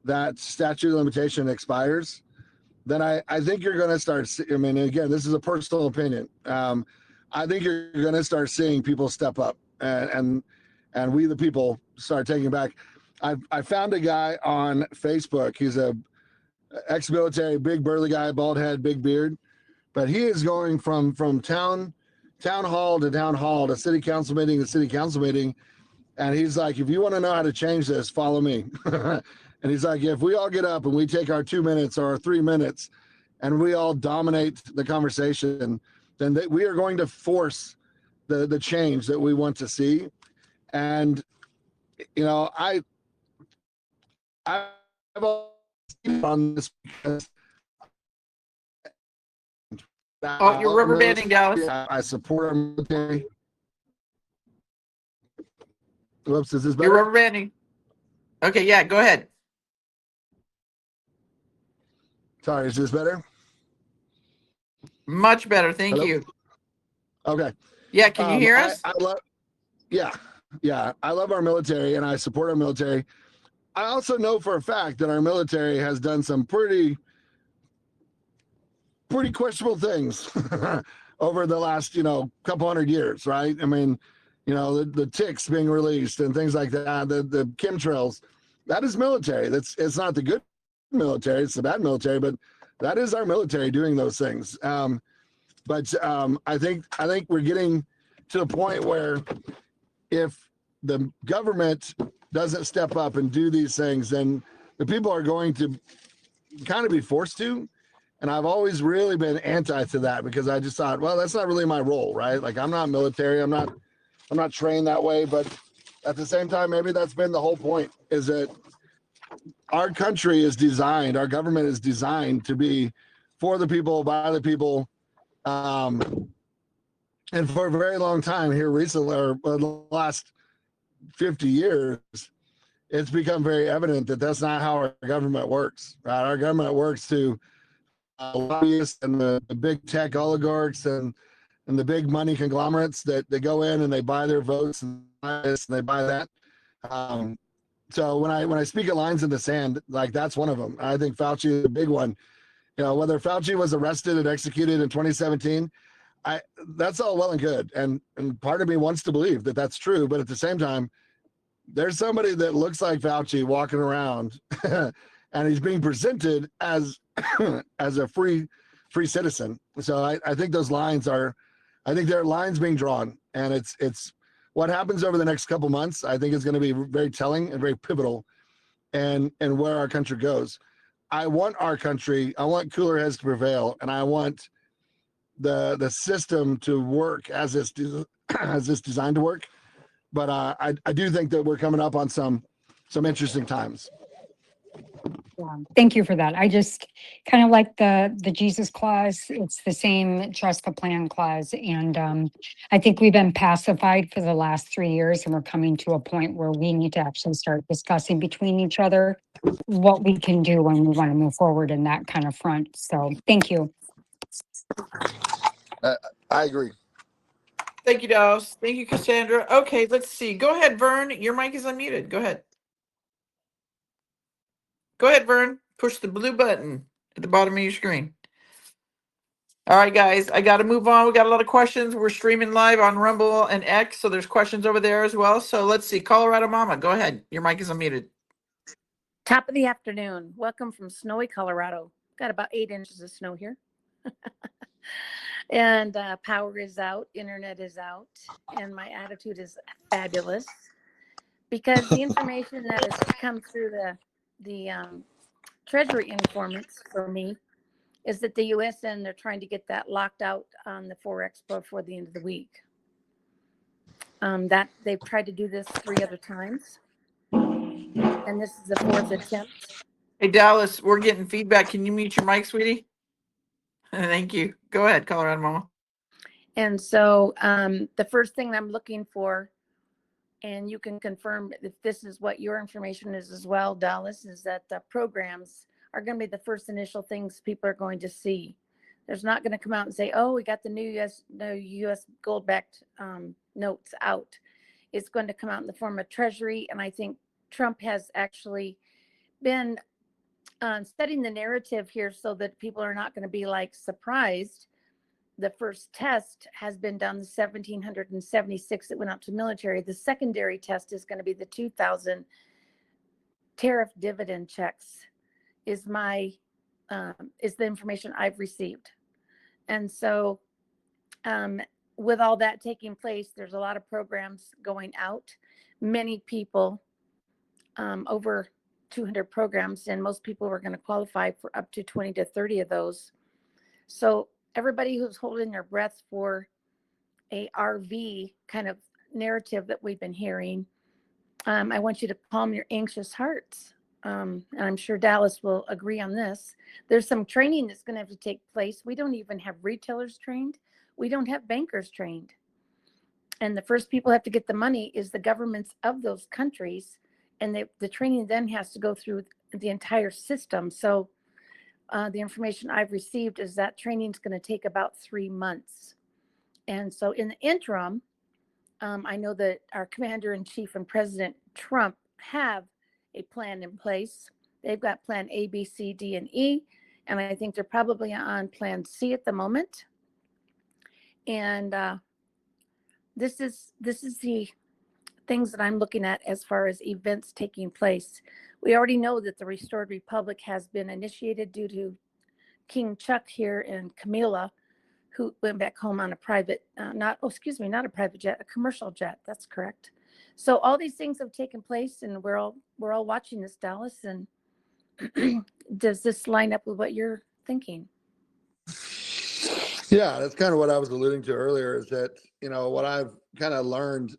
that statute of limitation expires, then I think you're going to start. I mean, again, this is a personal opinion. I think you're going to start seeing people step up, and we the people start taking back. I found a guy on Facebook. He's a ex-military, big burly guy, bald head, big beard, but he is going from town hall to town hall, to city council meeting to city council meeting, and he's like, if you want to know how to change this, follow me. And he's like, if we all get up and we take our 2 minutes or our 3 minutes and we all dominate the conversation, then we are going to force the change that we want to see. And I've on this because you're rubber banding, Dallas. I support our military. Whoops, is this better? You're rubber banding. Okay, yeah, go ahead. Sorry, is this better? Much better, thank Hello? you. Okay. Yeah, can you hear us? I love our military and I support our military. I also know for a fact that our military has done some pretty questionable things over the last, couple hundred years, right? I mean, the ticks being released and things like that, the chemtrails, that is military. It's not the good military, it's the bad military, but that is our military doing those things. But I think we're getting to the point where if the government doesn't step up and do these things, then the people are going to kind of be forced to. And I've always really been anti to that because I just thought, well, that's not really my role, right? Like I'm not military, I'm not trained that way, but at the same time, maybe that's been the whole point, is that our country is designed, our government is designed to be for the people, by the people. And for a very long time here recently, or the last 50 years, it's become very evident that that's not how our government works, right? Our government works to lobbyists and the big tech oligarchs and the big money conglomerates that they go in and they buy their votes and this and they buy that. So when I speak of lines in the sand, like that's one of them. I think Fauci is a big one. Whether Fauci was arrested and executed in 2017, that's all well and good. And part of me wants to believe that that's true. But at the same time, there's somebody that looks like Fauci walking around and he's being presented as a free citizen. So I think those lines there are lines being drawn, and it's what happens over the next couple months. I think is going to be very telling and very pivotal and where our country goes. I want our country, I want cooler heads to prevail, and I want the system to work as it's as it's designed to work. But I do think that we're coming up on some interesting times. Yeah, thank you for that. I just kind of like the Jesus clause. It's the same trust the plan clause. And I think we've been pacified for the last 3 years, and we're coming to a point where we need to actually start discussing between each other what we can do when we want to move forward in that kind of front. So thank you. I agree. Thank you, Dallas. Thank you, Cassandra. Okay, let's see. Go ahead, Vern. Your mic is unmuted. Go ahead. Go ahead, Vern. Push the blue button at the bottom of your screen. All right, guys, I got to move on. We got a lot of questions. We're streaming live on Rumble and X, so there's questions over there as well. So let's see. Colorado Mama, go ahead. Your mic is unmuted. Top of the afternoon. Welcome from snowy Colorado. Got about 8 inches of snow here. And power is out, internet is out, and my attitude is fabulous because the information that has come through the Treasury informants for me is that the U.S. and they're trying to get that locked out on the Forex before the end of the week. That they've tried to do this 3 other times, and this is the 4th attempt. Hey, Dallas, we're getting feedback. Can you mute your mic, sweetie? Thank you. Go ahead, Colorado Mama. And so the first thing I'm looking for, and you can confirm if this is what your information is as well, Dallas, is that the programs are going to be the first initial things people are going to see. There's not going to come out and say, oh, we got the new US gold-backed notes out. It's going to come out in the form of Treasury. And I think Trump has actually been setting the narrative here so that people are not going to be like surprised. The first test has been done, the 1,776 that went out to military. The secondary test is going to be the 2,000 tariff dividend checks is the information I've received. And so with all that taking place, there's a lot of programs going out. Many people, over 200 programs, and most people are going to qualify for up to 20 to 30 of those. So everybody who's holding their breath for a RV kind of narrative that we've been hearing, I want you to calm your anxious hearts. And I'm sure Dallas will agree on this. There's some training that's going to have to take place. We don't even have retailers trained. We don't have bankers trained. And the first people have to get the money is the governments of those countries. And the training then has to go through the entire system. So the information I've received is that training is going to take about 3 months. And so in the interim, I know that our commander-in-chief and President Trump have a plan in place. They've got plan A, B, C, D, and E. And I think they're probably on plan C at the moment. And this is the things that I'm looking at as far as events taking place. We already know that the Restored Republic has been initiated due to King Chuck here and Camilla, who went back home on a private, not a private jet, a commercial jet. That's correct. So all these things have taken place, and we're all watching this, Dallas. And does this line up with what you're thinking? Yeah, that's kind of what I was alluding to earlier, is that, what I've kind of learned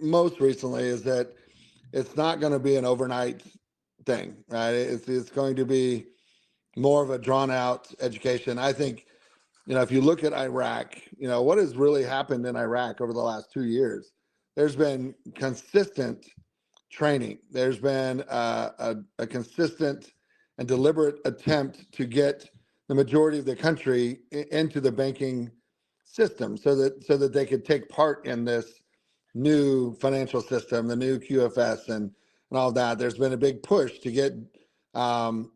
most recently is that it's not going to be an overnight thing, right? It's going to be more of a drawn out education. I think, if you look at Iraq, what has really happened in Iraq over the last 2 years, there's been consistent training. There's been a consistent and deliberate attempt to get the majority of the country into the banking system so that they could take part in this new financial system, the new QFS and all that. There's been a big push to get, kind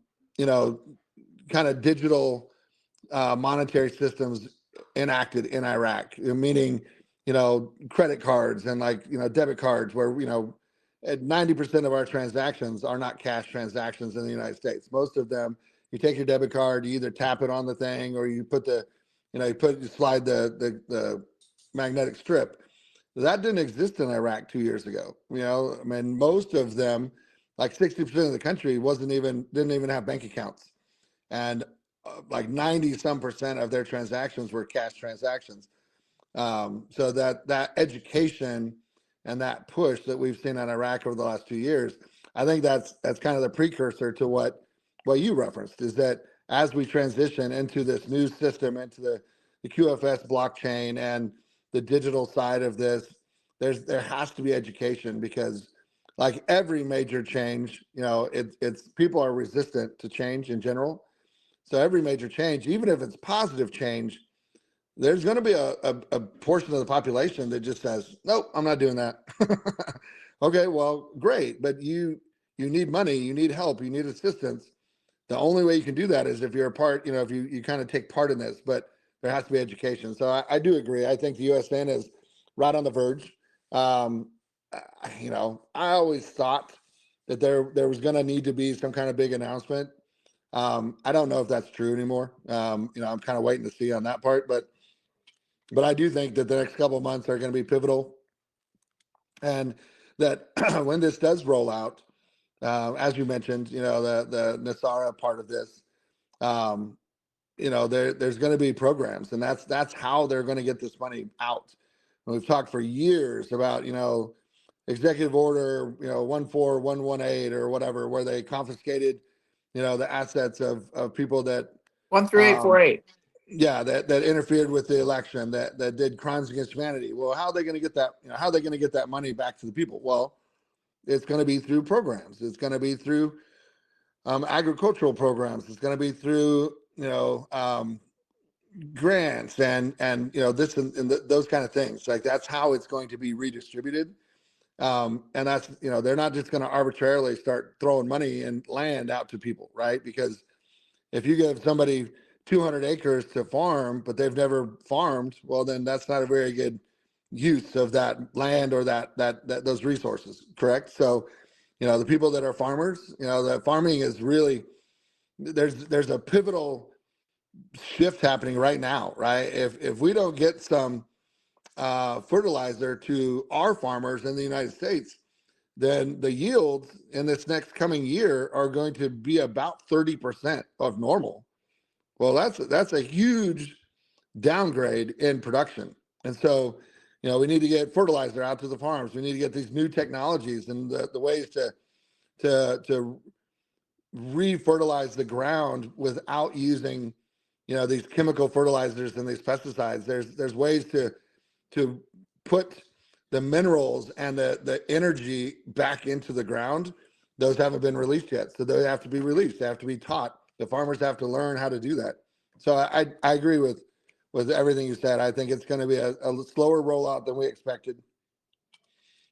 of digital monetary systems enacted in Iraq, meaning, credit cards and debit cards where, 90% of our transactions are not cash transactions in the United States. Most of them, you take your debit card, you either tap it on the thing or you put you slide the magnetic strip. That didn't exist in Iraq 2 years ago. Most of them like 60% of the country didn't even have bank accounts, and like 90 some percent of their transactions were cash transactions. So that education and that push that we've seen in Iraq over the last 2 years, I think that's kind of the precursor to what you referenced, is that as we transition into this new system, into the QFS blockchain and the digital side of this, there has to be education, because like every major change, it's people are resistant to change in general. So every major change, even if it's positive change, there's going to be a portion of the population that just says, nope, I'm not doing that. Okay, well, great. But you need money, you need help, you need assistance. The only way you can do that is if you're a part, if you kind of take part in this, but there has to be education. So I do agree. I think the USN is right on the verge. I always thought that there was going to need to be some kind of big announcement. I don't know if that's true anymore. I'm kind of waiting to see on that part, but I do think that the next couple of months are going to be pivotal, and that when this does roll out, as you mentioned, the Nasara part of this, there's going to be programs, and that's how they're going to get this money out. And we've talked for years about, executive order, 14118 or whatever, where they confiscated, the assets of people that 13848. that interfered with the election, that did crimes against humanity. Well, how are they going to get that? How are they going to get that money back to the people? Well, it's going to be through programs. It's going to be through agricultural programs. It's going to be through grants and this and those kind of things. Like, that's how it's going to be redistributed. And that's they're not just going to arbitrarily start throwing money and land out to people, right? Because if you give somebody 200 acres to farm, but they've never farmed, well, then that's not a very good use of that land or that those resources, correct? So, the people that are farmers, that farming is really, there's a pivotal shift happening right now, right? If we don't get some fertilizer to our farmers in the United States, then the yields in this next coming year are going to be about 30% of normal. Well, that's a huge downgrade in production. And so, we need to get fertilizer out to the farms. We need to get these new technologies and the ways to re-fertilize the ground without using, these chemical fertilizers and these pesticides. There's ways to put the minerals and the energy back into the ground. Those haven't been released yet. So they have to be released. They have to be taught. The farmers have to learn how to do that. So I agree with everything you said. I think it's going to be a slower rollout than we expected.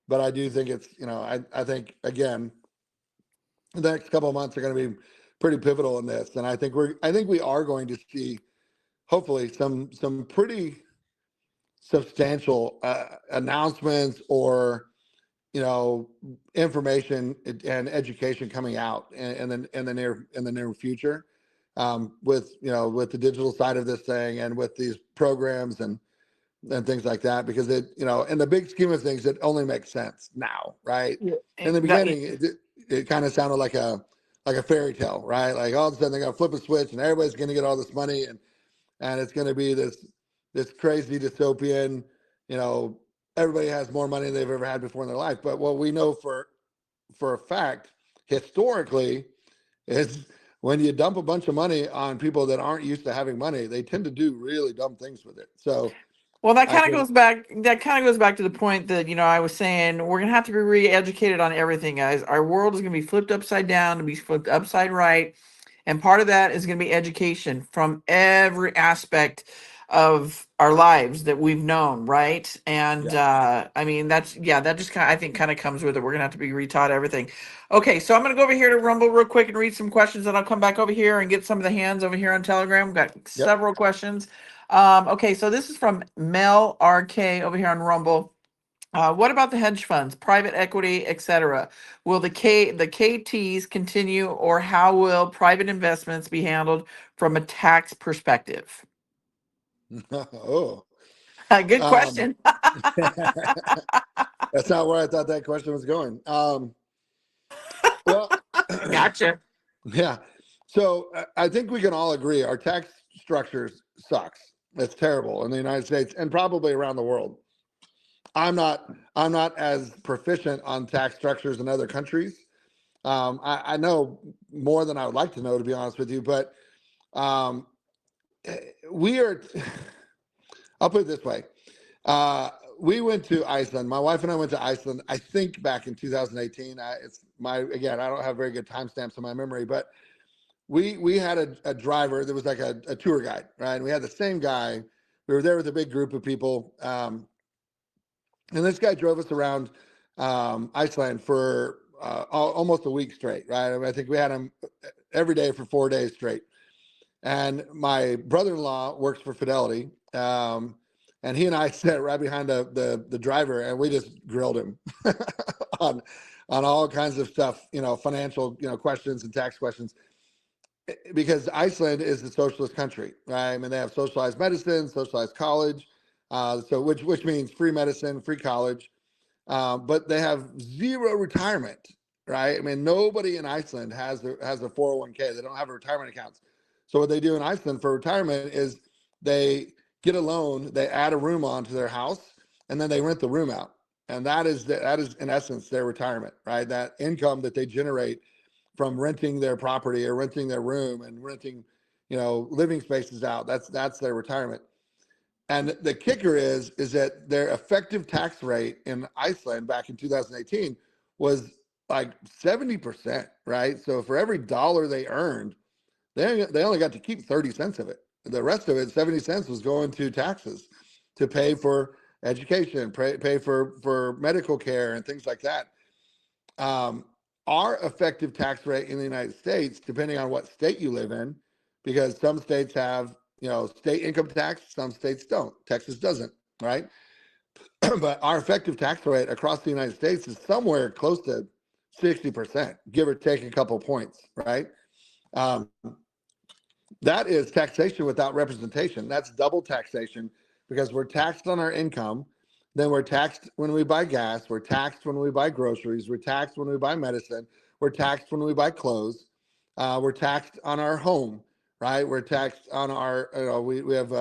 But I do think it's, I think, again, the next couple of months are going to be pretty pivotal in this. And I think we are going to see, hopefully, some pretty substantial announcements or information and education coming out in the near future, with the digital side of this thing and with these programs and things like that, because it in the big scheme of things, it only makes sense now, right? Yeah, In the beginning, it kind of sounded like a fairy tale, right? Like, all of a sudden they're going to flip a switch and everybody's going to get all this money, and it's going to be this crazy dystopian, everybody has more money than they've ever had before in their life. But what we know for a fact, historically, is when you dump a bunch of money on people that aren't used to having money, they tend to do really dumb things with it. So, well, that I kind of think, goes back. That kind of goes back to the point that I was saying, we're gonna have to be re-educated on everything, guys. Our world is gonna be flipped upside down, to be flipped upside right, and part of that is gonna be education from every aspect of our lives that we've known, right? And I mean, that just I think kind of comes with it. We're gonna have to be retaught everything. Okay, so I'm gonna go over here to Rumble real quick and read some questions, and I'll come back over here and get some of the hands over here on Telegram. We've got several questions. Okay, so this is from Mel RK over here on Rumble. What about the hedge funds, private equity, etc.? Will the KTs continue, or how will private investments be handled from a tax perspective? oh, Good um, question. that's not where I thought that question was going. Well, Gotcha. Yeah. So I think we can all agree our tax structures sucks. It's terrible in the United States and probably around the world. I'm not as proficient on tax structures in other countries. I know more than I would like to know, to be honest with you, but um, we are, I'll put it this way. We went to Iceland. My wife and I went to Iceland, I think back in 2018. Again, I don't have very good timestamps in my memory, but we had a driver that was like a tour guide, right? And we had the same guy. We were there with a big group of people. And this guy drove us around Iceland for almost a week straight, right? I mean, I think we had him every day for 4 days straight. And my brother-in-law works for Fidelity, and he and I sat right behind the driver, and we just grilled him on all kinds of stuff, financial, questions and tax questions, because Iceland is a socialist country, right? I mean, they have socialized medicine, socialized college, so which means free medicine, free college, but they have zero retirement, right? I mean, nobody in Iceland has a 401k. They don't have a retirement accounts. So what they do in Iceland for retirement is they get a loan, they add a room onto their house, and then they rent the room out. And that is in essence their retirement, right? That income that they generate from renting their property or renting their room and renting, living spaces out. That's their retirement. And the kicker is that their effective tax rate in Iceland back in 2018 was like 70%, right? So for every dollar they earned, they only got to keep 30 cents of it. The rest of it, 70 cents, was going to taxes to pay for education, pay for medical care and things like that. Our effective tax rate in the United States, depending on what state you live in, because some states have, state income tax, some states don't. Texas doesn't, right? But our effective tax rate across the United States is somewhere close to 60%, give or take a couple points, right? That is taxation without representation. That's double taxation, because we're taxed on our income. Then we're taxed when we buy gas. We're taxed when we buy groceries. We're taxed when we buy medicine. We're taxed when we buy clothes. We're taxed on our home, right? We're taxed on our, we have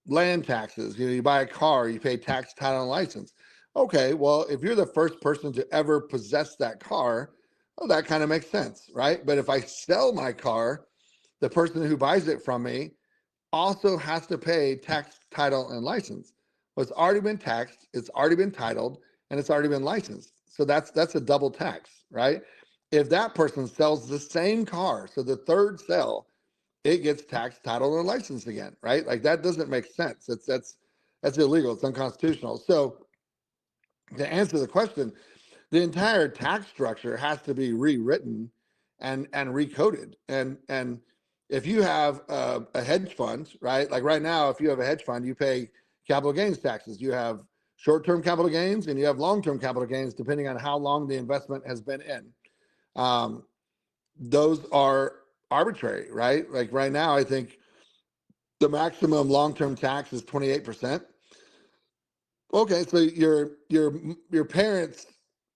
land taxes. You buy a car, you pay tax, title, and license. Okay, well, if you're the first person to ever possess that car, well, that kind of makes sense, right? But if I sell my car, the person who buys it from me also has to pay tax, title, and license. Well, it's already been taxed, it's already been titled, and it's already been licensed. So that's a double tax, right? If that person sells the same car, so the third sale, it gets taxed, titled, and licensed again, right? Like, that doesn't make sense. That's illegal. It's unconstitutional. So to answer the question, the entire tax structure has to be rewritten and recoded. And if you have a hedge fund, right? Like right now, if you have a hedge fund, you pay capital gains taxes. You have short-term capital gains and you have long-term capital gains, depending on how long the investment has been in. Those are arbitrary, right? Like right now, I think the maximum long-term tax is 28%. Okay, so your parents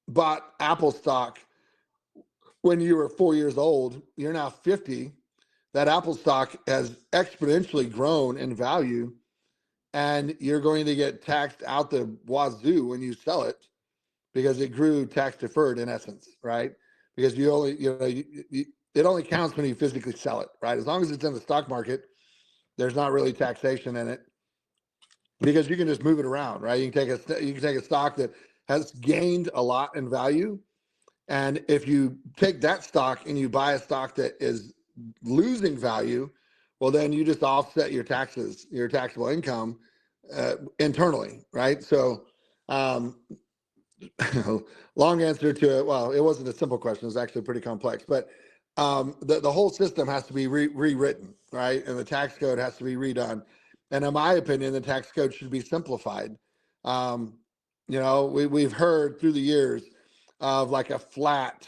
bought Apple stock when you were 4 years old. You're now 50. That Apple stock has exponentially grown in value, and you're going to get taxed out the wazoo when you sell it, because it grew tax deferred in essence, right? Because you only, it only counts when you physically sell it, right? As long as it's in the stock market, there's not really taxation in it, because you can just move it around, right? You can take a stock that has gained a lot in value, and if you take that stock and you buy a stock that is losing value, well, then you just offset your taxes, your taxable income internally, right? So long answer to it. Well, it wasn't a simple question. It was actually pretty complex, but the whole system has to be rewritten, right? And the tax code has to be redone. And in my opinion, the tax code should be simplified. We've heard through the years of like a flat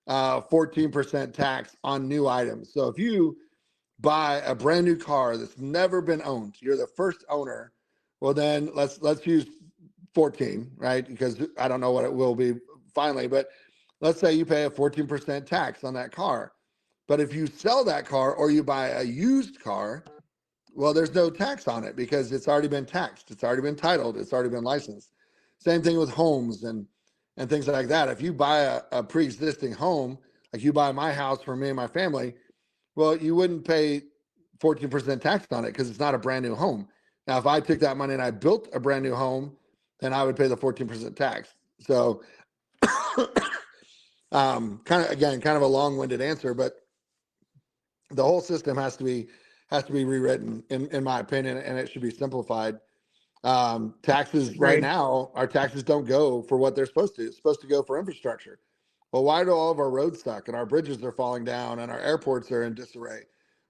14% tax on new items. So if you buy a brand new car that's never been owned, you're the first owner, well, then let's use 14, right? Because I don't know what it will be finally, but let's say you pay a 14% tax on that car. But if you sell that car or you buy a used car, well, there's no tax on it because it's already been taxed. It's already been titled. It's already been licensed. Same thing with homes and things like that. If you buy a pre-existing home, like you buy my house for me and my family, well, you wouldn't pay 14% tax on it because it's not a brand new home. Now, if I took that money and I built a brand new home, then I would pay the 14% tax. So kind of a long-winded answer, but the whole system has to be rewritten in my opinion, and it should be simplified. Taxes right Great. now, our taxes don't go for what they're supposed to. It's supposed to go for infrastructure. Well, why do all of our roads suck and our bridges are falling down and our airports are in disarray?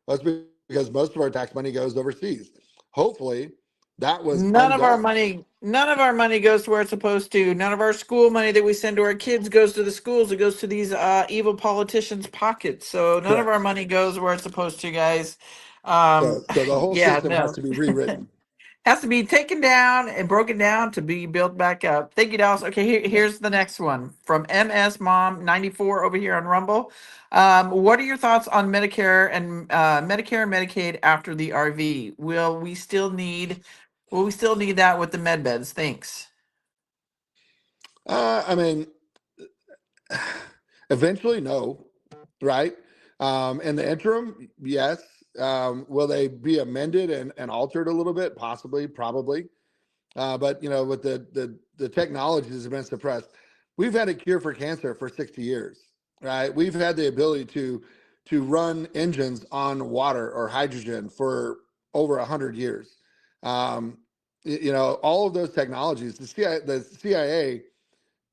Well, it's because most of our tax money goes overseas. Hopefully that was None of our undone. money goes to where it's supposed to. None of our school money that we send to our kids goes to the schools. It goes to these evil politicians' pockets. So none of Correct. our money goes where it's supposed to, guys. So the whole Yeah, system has no. to be rewritten. Has to be taken down and broken down to be built back up. Thank you, Dallas. Okay, here's the next one from MS Mom 94 over here on Rumble. What are your thoughts on Medicare and Medicaid after the RV? Will we still need that with the med beds? Thanks. I mean, eventually, no, right? In the interim, yes. Will they be amended and altered a little bit? Possibly, probably. But you know, with the technologies have been suppressed. We've had a cure for cancer for 60 years, right? We've had the ability to run engines on water or hydrogen for over 100 years. You know, all of those technologies. The CIA,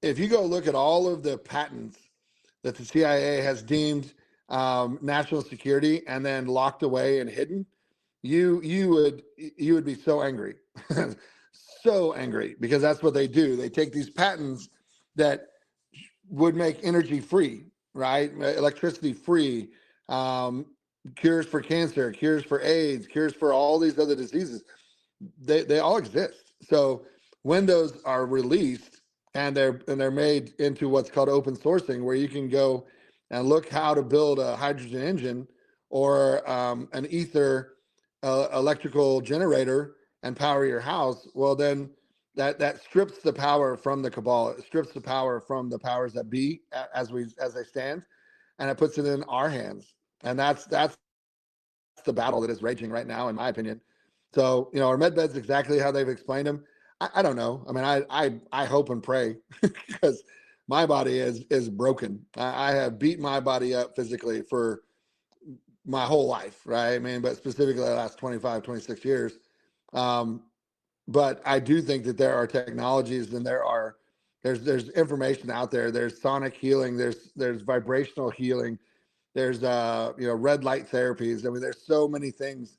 if you go look at all of the patents that the CIA has deemed national security and then locked away and hidden, you would be so angry, so angry, because that's what they do. They take these patents that would make energy free, right? Electricity free, cures for cancer, cures for AIDS, cures for all these other diseases. They all exist. So when those are released and they're made into what's called open sourcing, where you can go and look how to build a hydrogen engine or an ether electrical generator and power your house, well then that strips the power from the cabal. It strips the power from the powers that be as they stand, and it puts it in our hands. And that's the battle that is raging right now, in my opinion. So, you know, are med beds exactly how they've explained them? I don't know. I mean, I hope and pray because my body is broken. I have beat my body up physically for my whole life, right? I mean, but specifically the last 25, 26 years. But I do think that there are technologies and there's information out there. There's sonic healing. There's vibrational healing. There's you know, red light therapies. I mean, there's so many things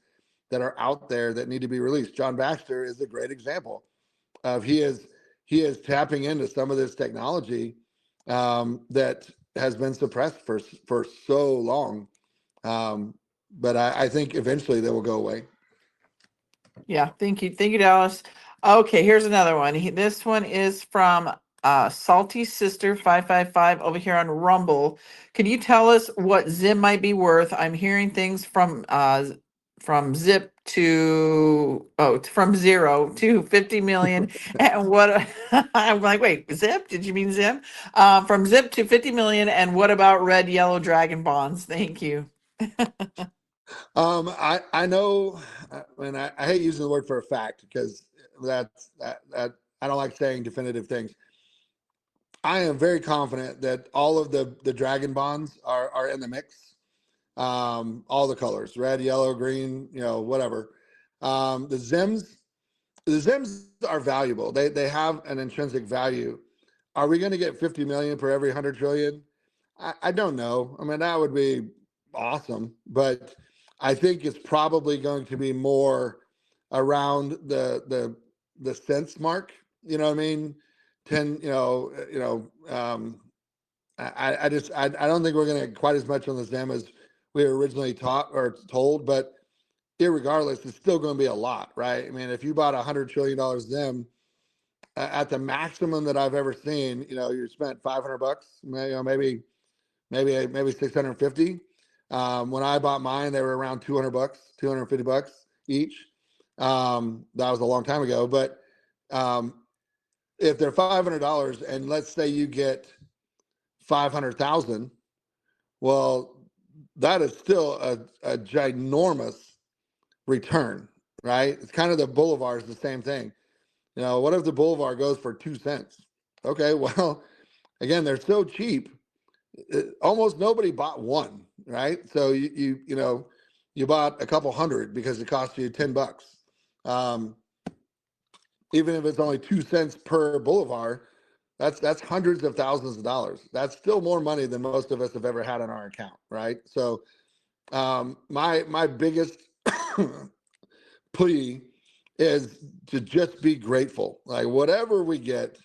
that are out there that need to be released. John Baxter is a great example of he is tapping into some of this technology that has been suppressed for so long. But I think eventually they will go away. Yeah, thank you, Dallas. Okay, here's another one. This one is from Salty Sister 555 over here on Rumble. Can you tell us what Zim might be worth? I'm hearing things from zip to from 0 to 50 million. And what I'm like, wait, zip? Did you mean Zim? From zip to 50 million. And what about red, yellow dragon bonds? Thank you. I know, and I hate using the word for a fact because that I don't like saying definitive things. I am very confident that all of the dragon bonds are in the mix. All the colors, red, yellow, green, you know, whatever. The Zims are valuable. They have an intrinsic value. Are we going to get 50 million per every 100 trillion? I don't know. I mean, that would be awesome, but I think it's probably going to be more around the cents mark. You know what I mean? 10. I don't think we're going to get quite as much on the Zim as we were originally taught or told, but irregardless, it's still going to be a lot, right? I mean, if you bought $100 trillion Zim, at the maximum that I've ever seen, you spent $500, maybe 650. When I bought mine, they were around $200, $250 each. That was a long time ago, but if they're $500 and let's say you get 500,000, well, that is still a ginormous return, right? It's kind of the Boulevard is the same thing. What if the Boulevard goes for 2 cents? Okay, well, again, they're so cheap. Almost nobody bought one, right? So you bought a couple hundred because it cost you $10. Even if it's only 2 cents per Boulevard, that's hundreds of thousands of dollars. That's still more money than most of us have ever had in our account, right? So my biggest plea is to just be grateful. Like whatever we get,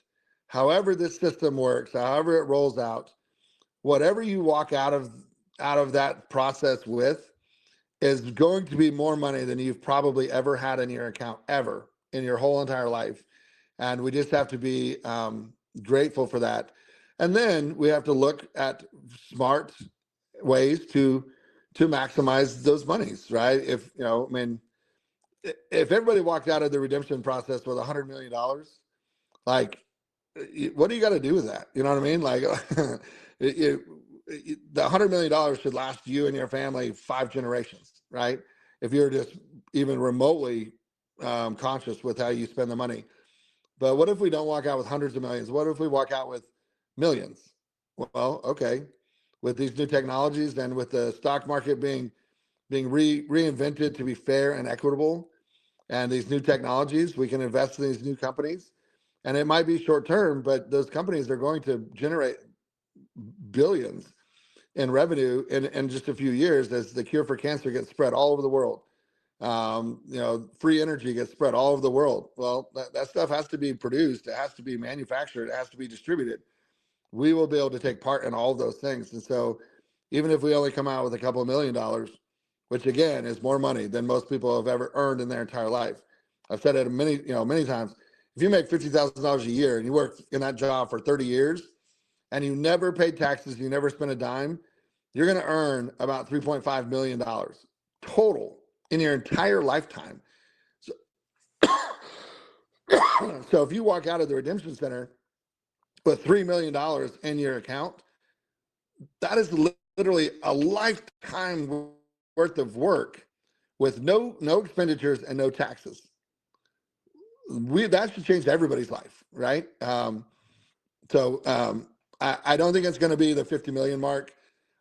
however this system works, however it rolls out, whatever you walk out of that process with is going to be more money than you've probably ever had in your account ever in your whole entire life. And we just have to be grateful for that. And then we have to look at smart ways to maximize those monies, right? If everybody walked out of the redemption process with $100 million, like, what do you got to do with that? You know what I mean? Like, the $100 million should last you and your family 5 generations, right? If you're just even remotely conscious with how you spend the money. But what if we don't walk out with hundreds of millions? What if we walk out with millions? Well, okay. With these new technologies and with the stock market being reinvented to be fair and equitable, and these new technologies, we can invest in these new companies. And it might be short term, but those companies are going to generate billions in revenue in just a few years as the cure for cancer gets spread all over the world. Free energy gets spread all over the world. Well, that stuff has to be produced. It has to be manufactured. It has to be distributed. We will be able to take part in all of those things. And so even if we only come out with a couple of $1 million, which again is more money than most people have ever earned in their entire life. I've said it many times. If you make $50,000 a year and you work in that job for 30 years and you never paid taxes, you never spent a dime, you're going to earn about $3.5 million total in your entire lifetime. So if you walk out of the redemption center with $3 million in your account, that is literally a lifetime worth of work with no expenditures and no taxes. That should change everybody's life, right? I don't think it's going to be the 50 million mark.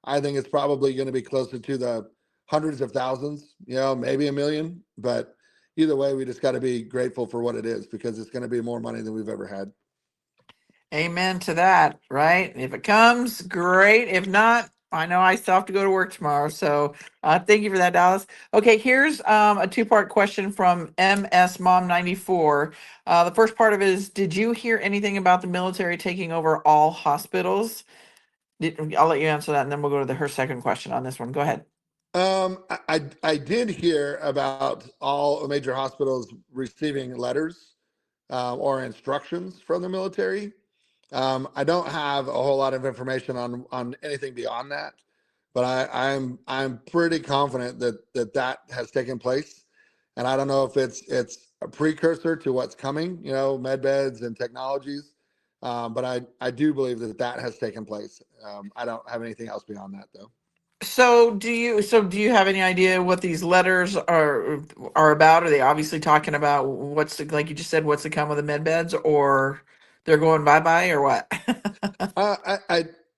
I think it's probably going to be closer to the hundreds of thousands, maybe 1 million. But either way, we just got to be grateful for what it is because it's going to be more money than we've ever had. Amen to that, right? If it comes, great. If not, I know I still have to go to work tomorrow. So thank you for that, Dallas. Okay, here's a 2-part question from MS Mom 94. The first part of it is, did you hear anything about the military taking over all hospitals? I'll let you answer that, and then we'll go to her second question on this one. Go ahead. I did hear about all major hospitals receiving letters or instructions from the military. I don't have a whole lot of information on anything beyond that, but I'm pretty confident that has taken place, and I don't know if it's a precursor to what's coming, med beds and technologies, but I do believe that has taken place. I don't have anything else beyond that though. So do you have any idea what these letters are about? Are they obviously talking about like you just said, what's to come with the med beds, or they're going bye-bye, or what?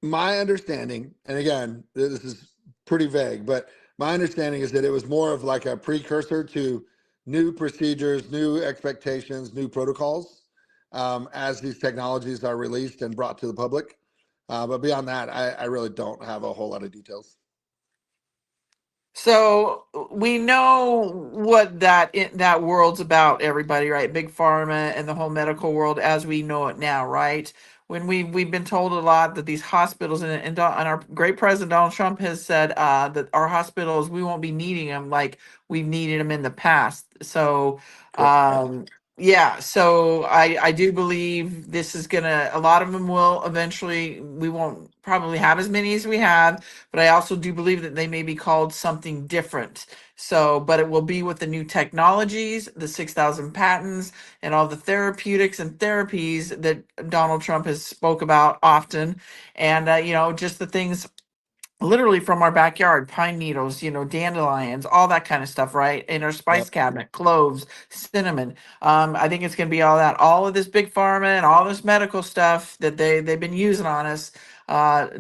My understanding, and again, this is pretty vague, but my understanding is that it was more of like a precursor to new procedures, new expectations, new protocols as these technologies are released and brought to the public. But beyond that, I really don't have a whole lot of details. So we know what that world's about, everybody, right? Big pharma and the whole medical world as we know it now, right? When we've been told a lot that these hospitals and our great president Donald Trump has said that our hospitals, we won't be needing them like we've needed them in the past. So Yeah, so I do believe this is gonna, a lot of them will eventually, we won't probably have as many as we have, but I also do believe that they may be called something different. So, but it will be with the new technologies, the 6,000 patents, and all the therapeutics and therapies that Donald Trump has spoke about often. And, just the things literally from our backyard, pine needles, dandelions, all that kind of stuff, right? In our spice Yep. cabinet, cloves, cinnamon. I think it's going to be all that, all of this big pharma and all this medical stuff that they've been using on us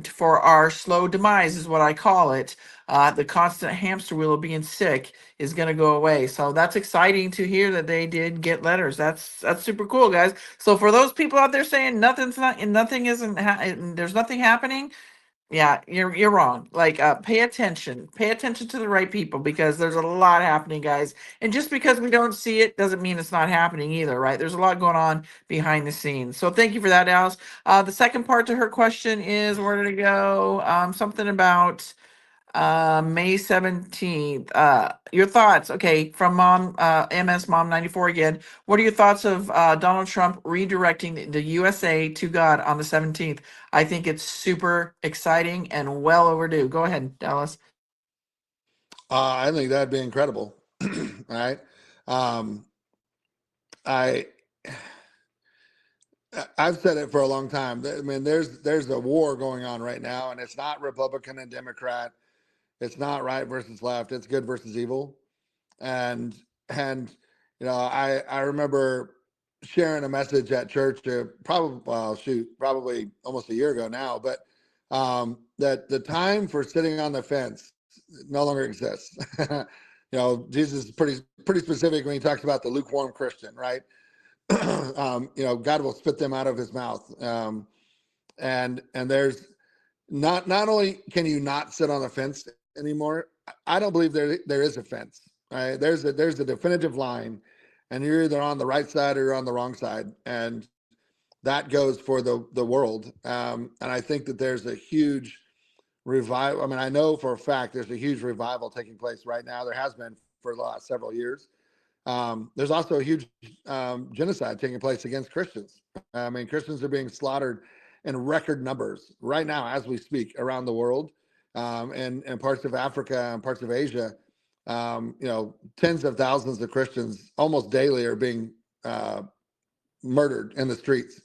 for our slow demise, is what I call it. The constant hamster wheel of being sick is going to go away. So that's exciting to hear that they did get letters. That's super cool, guys. So for those people out there saying nothing isn't, there's nothing happening, yeah, you're wrong. Like, pay attention. Pay attention to the right people, because there's a lot happening, guys. And just because we don't see it doesn't mean it's not happening either, right? There's a lot going on behind the scenes. So thank you for that, Alice. The second part to her question is, where did it go? Something about May 17th. Your thoughts, okay, from Mom, MS Mom 94 again. What are your thoughts of Donald Trump redirecting the USA to God on the 17th? I think it's super exciting and well overdue. Go ahead, Dallas. I think that'd be incredible. Right. Um, I I've said it for a long time. I mean, there's a war going on right now, and it's not Republican and Democrat. It's not right versus left. It's good versus evil. And and I remember sharing a message at church to probably almost a year ago now, but that the time for sitting on the fence no longer exists. Jesus is pretty specific when he talks about the lukewarm Christian, right? God will spit them out of his mouth. And there's not only can you not sit on a fence anymore, I don't believe there is a fence. Right? There's a definitive line, and you're either on the right side or you're on the wrong side, and that goes for the world. And I think that there's a huge revival. I mean, I know for a fact there's a huge revival taking place right now. There has been for the last several years. There's also a huge genocide taking place against Christians. I mean, Christians are being slaughtered in record numbers right now as we speak around the world, and parts of Africa and parts of Asia. Tens of thousands of Christians almost daily are being murdered in the streets.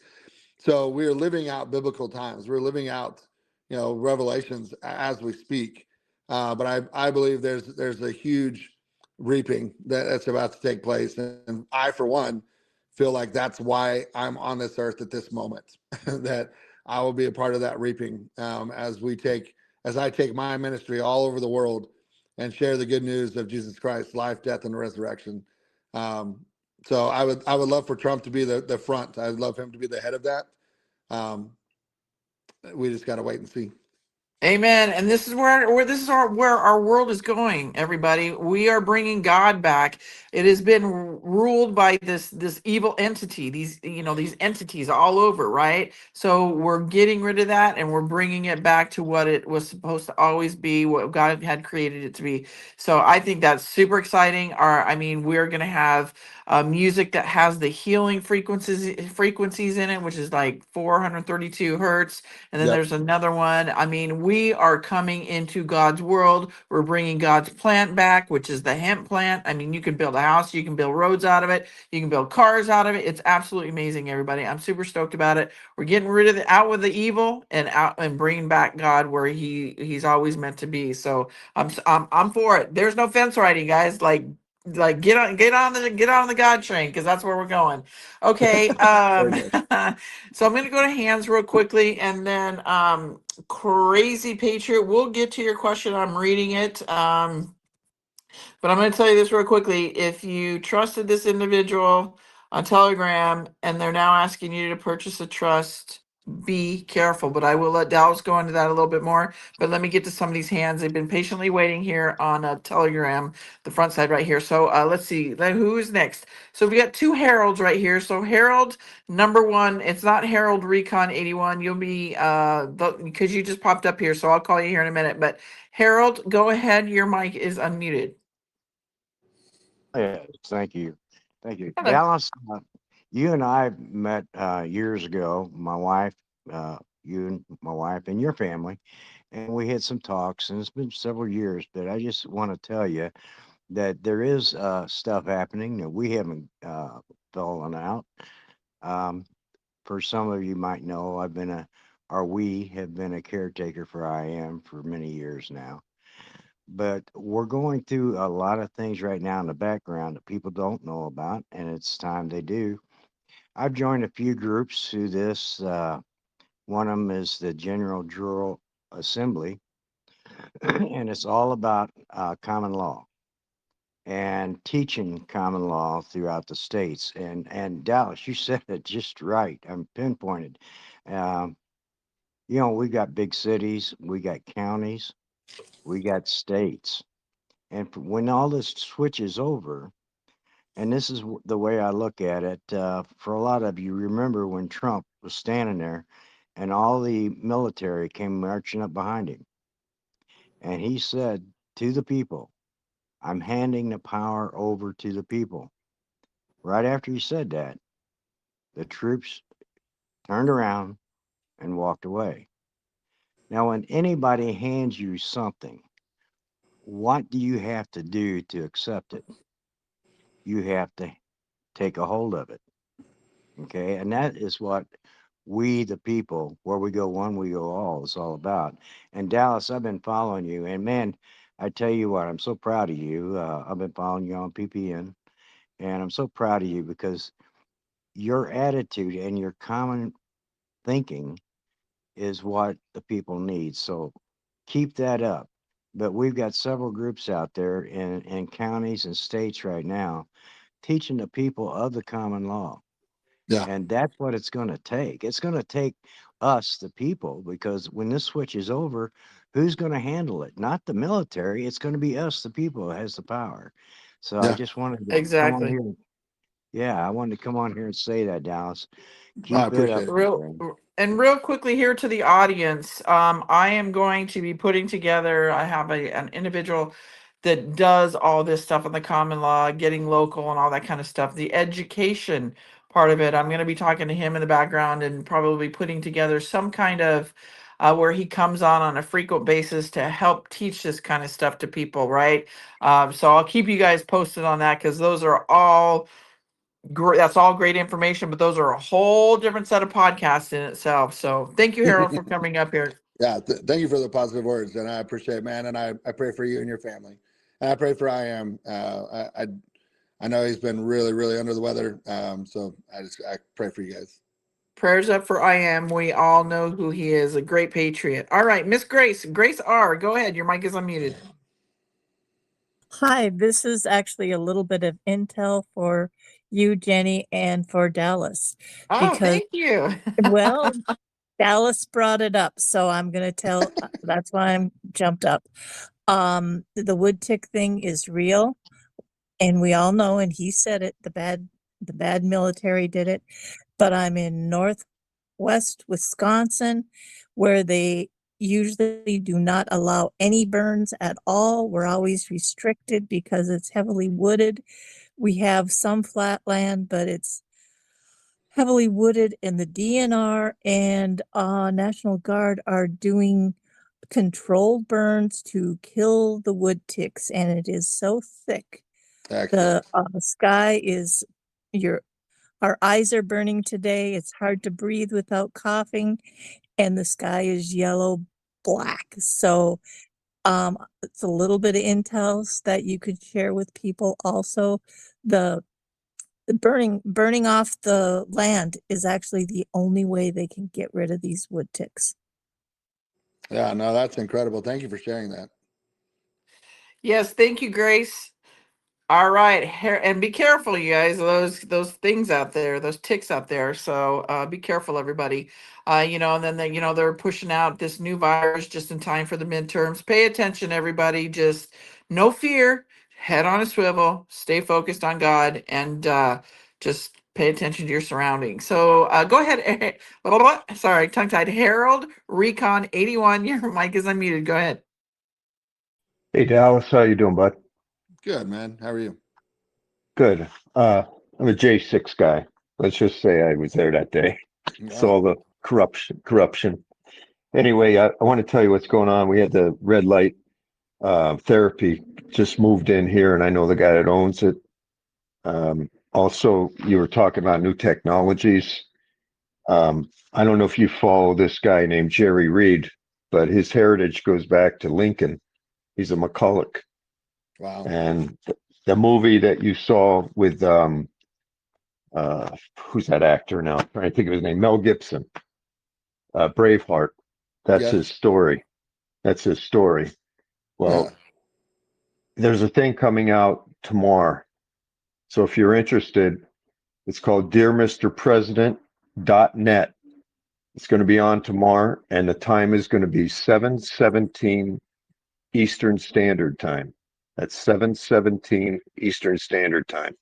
So we're living out biblical times. We're living out, revelations as we speak. But I believe there's a huge reaping that's about to take place, and I, for one, feel like that's why I'm on this earth at this moment. That I will be a part of that reaping, as I take my ministry all over the world and share the good news of Jesus Christ, life, death, and resurrection. So I would love for Trump to be the front. I'd love him to be the head of that. We just got to wait and see. Amen. And this is where this is where our world is going, everybody. We are bringing God back. It has been ruled by this evil entity, these entities all over, right? So we're getting rid of that, and we're bringing it back to what it was supposed to always be, what God had created it to be. So I think that's super exciting. We're going to have music that has the healing frequencies in it, which is like 432 hertz. And then Yep. there's another one. We are coming into God's world. We're bringing God's plant back, which is the hemp plant. You can build a house, you can build roads out of it, you can build cars out of it. It's absolutely amazing, everybody. I'm super stoked about it. We're getting rid of out with the evil and out and bringing back God where he's always meant to be. So I'm for it. There's no fence riding, guys. Like get on the God train, because that's where we're going. Okay. Very good. So I'm going to go to hands real quickly, and then Crazy Patriot, we'll get to your question. I'm reading it. But I'm going to tell you this real quickly. If you trusted this individual on Telegram and they're now asking you to purchase a trust, be careful. But I will let Dallas go into that a little bit more. But let me get to some of these hands. They've been patiently waiting here on Telegram, the front side right here. So let's see. Who is next? So we got two Heralds right here. So Harold, number one, it's not Harold Recon 81. You'll be, because you just popped up here. So I'll call you here in a minute. But Harold, go ahead. Your mic is unmuted. Yes, thank you. Thank you. Hello. Dallas, you and I met years ago, you and my wife and your family, and we had some talks, and it's been several years, but I just want to tell you that there is stuff happening that we haven't fallen out. Um, for some of you might know, we have been a caretaker for IM for many years now. But we're going through a lot of things right now in the background that people don't know about, and it's time they do. I've joined a few groups through this. One of them is the General Assembly, and it's all about common law and teaching common law throughout the states. And Dallas, you said it just right. I'm pinpointed. Um, we got big cities, we got counties, we got states, and when all this switches over, and this is the way I look at it. For a lot of you, remember when Trump was standing there and all the military came marching up behind him. And he said to the people, I'm handing the power over to the people. Right after he said that, the troops turned around and walked away. Now, when anybody hands you something, what do you have to do to accept it? You have to take a hold of it. Okay. And that is what we, the people, where we go one, we go all, is all about. And Dallas, I've been following you. And man, I tell you what, I'm so proud of you. I've been following you on PPN. And I'm so proud of you because your attitude and your common thinking is what the people need. So keep that up. But we've got several groups out there in counties and states right now teaching the people of the common law. Yeah. And that's what it's going to take. It's going to take us, the people, because when this switch is over, who's going to handle it? Not the military. It's going to be us, the people, who has the power. So I Yeah. just wanted to come on Exactly. here. Yeah, I wanted to come on here and say that, Dallas. No, I Keep it up, appreciate it. my Real friend. and real quickly here to the audience, I am going to be putting together. I have an individual that does all this stuff on the common law, getting local and all that kind of stuff. The education part of it, I'm going to be talking to him in the background and probably putting together some kind of where he comes on a frequent basis to help teach this kind of stuff to people, right? So I'll keep you guys posted on that because those are all great. That's all great information, but those are a whole different set of podcasts in itself. So thank you, Harold, for coming up here. Yeah, thank you for the positive words, and I appreciate it, man. And I pray for you and your family, and I pray for IM. I know he's been really, really under the weather, so I pray for you guys. Prayers up for I am. We all know who he is, a great patriot. All right, Miss Grace R., go ahead. Your mic is unmuted. Hi, this is actually a little bit of intel for you, Jenny, and for Dallas. Oh, Because, thank you. well, Dallas brought it up, so I'm going to tell, that's why I'm jumped up. The wood tick thing is real, and we all know, and he said it, the bad military did it, but I'm in northwest Wisconsin, where they usually do not allow any burns at all. We're always restricted because it's heavily wooded. We have some flat land, but it's heavily wooded, and the DNR and National Guard are doing controlled burns to kill the wood ticks, and it is so thick. Excellent. The sky is our eyes are burning today. It's hard to breathe without coughing, and the sky is yellow black. So it's a little bit of intel that you could share with people. Also, the burning off the land is actually the only way they can get rid of these wood ticks. Yeah, no, that's incredible. Thank you for sharing that. Yes, thank you, Grace. All right, and be careful, you guys. Those things out there, those ticks out there. So be careful, everybody. And then they're pushing out this new virus just in time for the midterms. Pay attention, everybody. Just no fear. Head on a swivel. Stay focused on God, and just pay attention to your surroundings. So go ahead. Sorry, tongue tied. Harold Recon 81. Your mic is unmuted. Go ahead. Hey Dallas, how you doing, bud? Good, man. How are you? Good. I'm a J6 guy. Let's just say I was there that day. Saw the corruption. Anyway, I want to tell you what's going on. We had the red light therapy just moved in here, and I know the guy that owns it. Also, you were talking about new technologies. I don't know if you follow this guy named Jerry Reed, but his heritage goes back to Lincoln. He's a McCulloch. Wow. And the movie that you saw with who's that actor now? I'm trying to think of his name. Mel Gibson. Braveheart. That's Yes. his story. That's his story. Well, there's a thing coming out tomorrow. So if you're interested, it's called DearMrPresident.net. It's going to be on tomorrow, and the time is going to be 7:17 Eastern Standard Time. That's 7:17 Eastern Standard Time.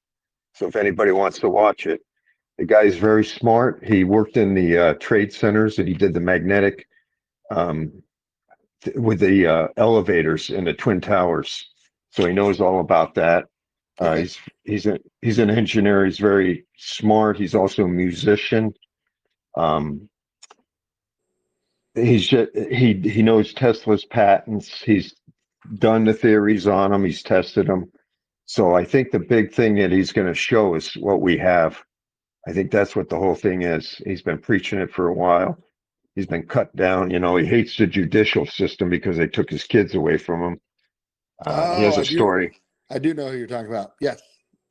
So if anybody wants to watch it, the guy's very smart. He worked in the trade centers, and he did the magnetic with the elevators in the Twin Towers. So he knows all about that. Okay. He's an engineer. He's very smart. He's also a musician. He knows Tesla's patents. He's done the theories on them. He's tested them. So I think the big thing that he's going to show is what we have. I think that's what the whole thing is. He's been preaching it for a while. He's been cut down. You know, he hates the judicial system because they took his kids away from him. He has a story. I do know who you're talking about. Yes.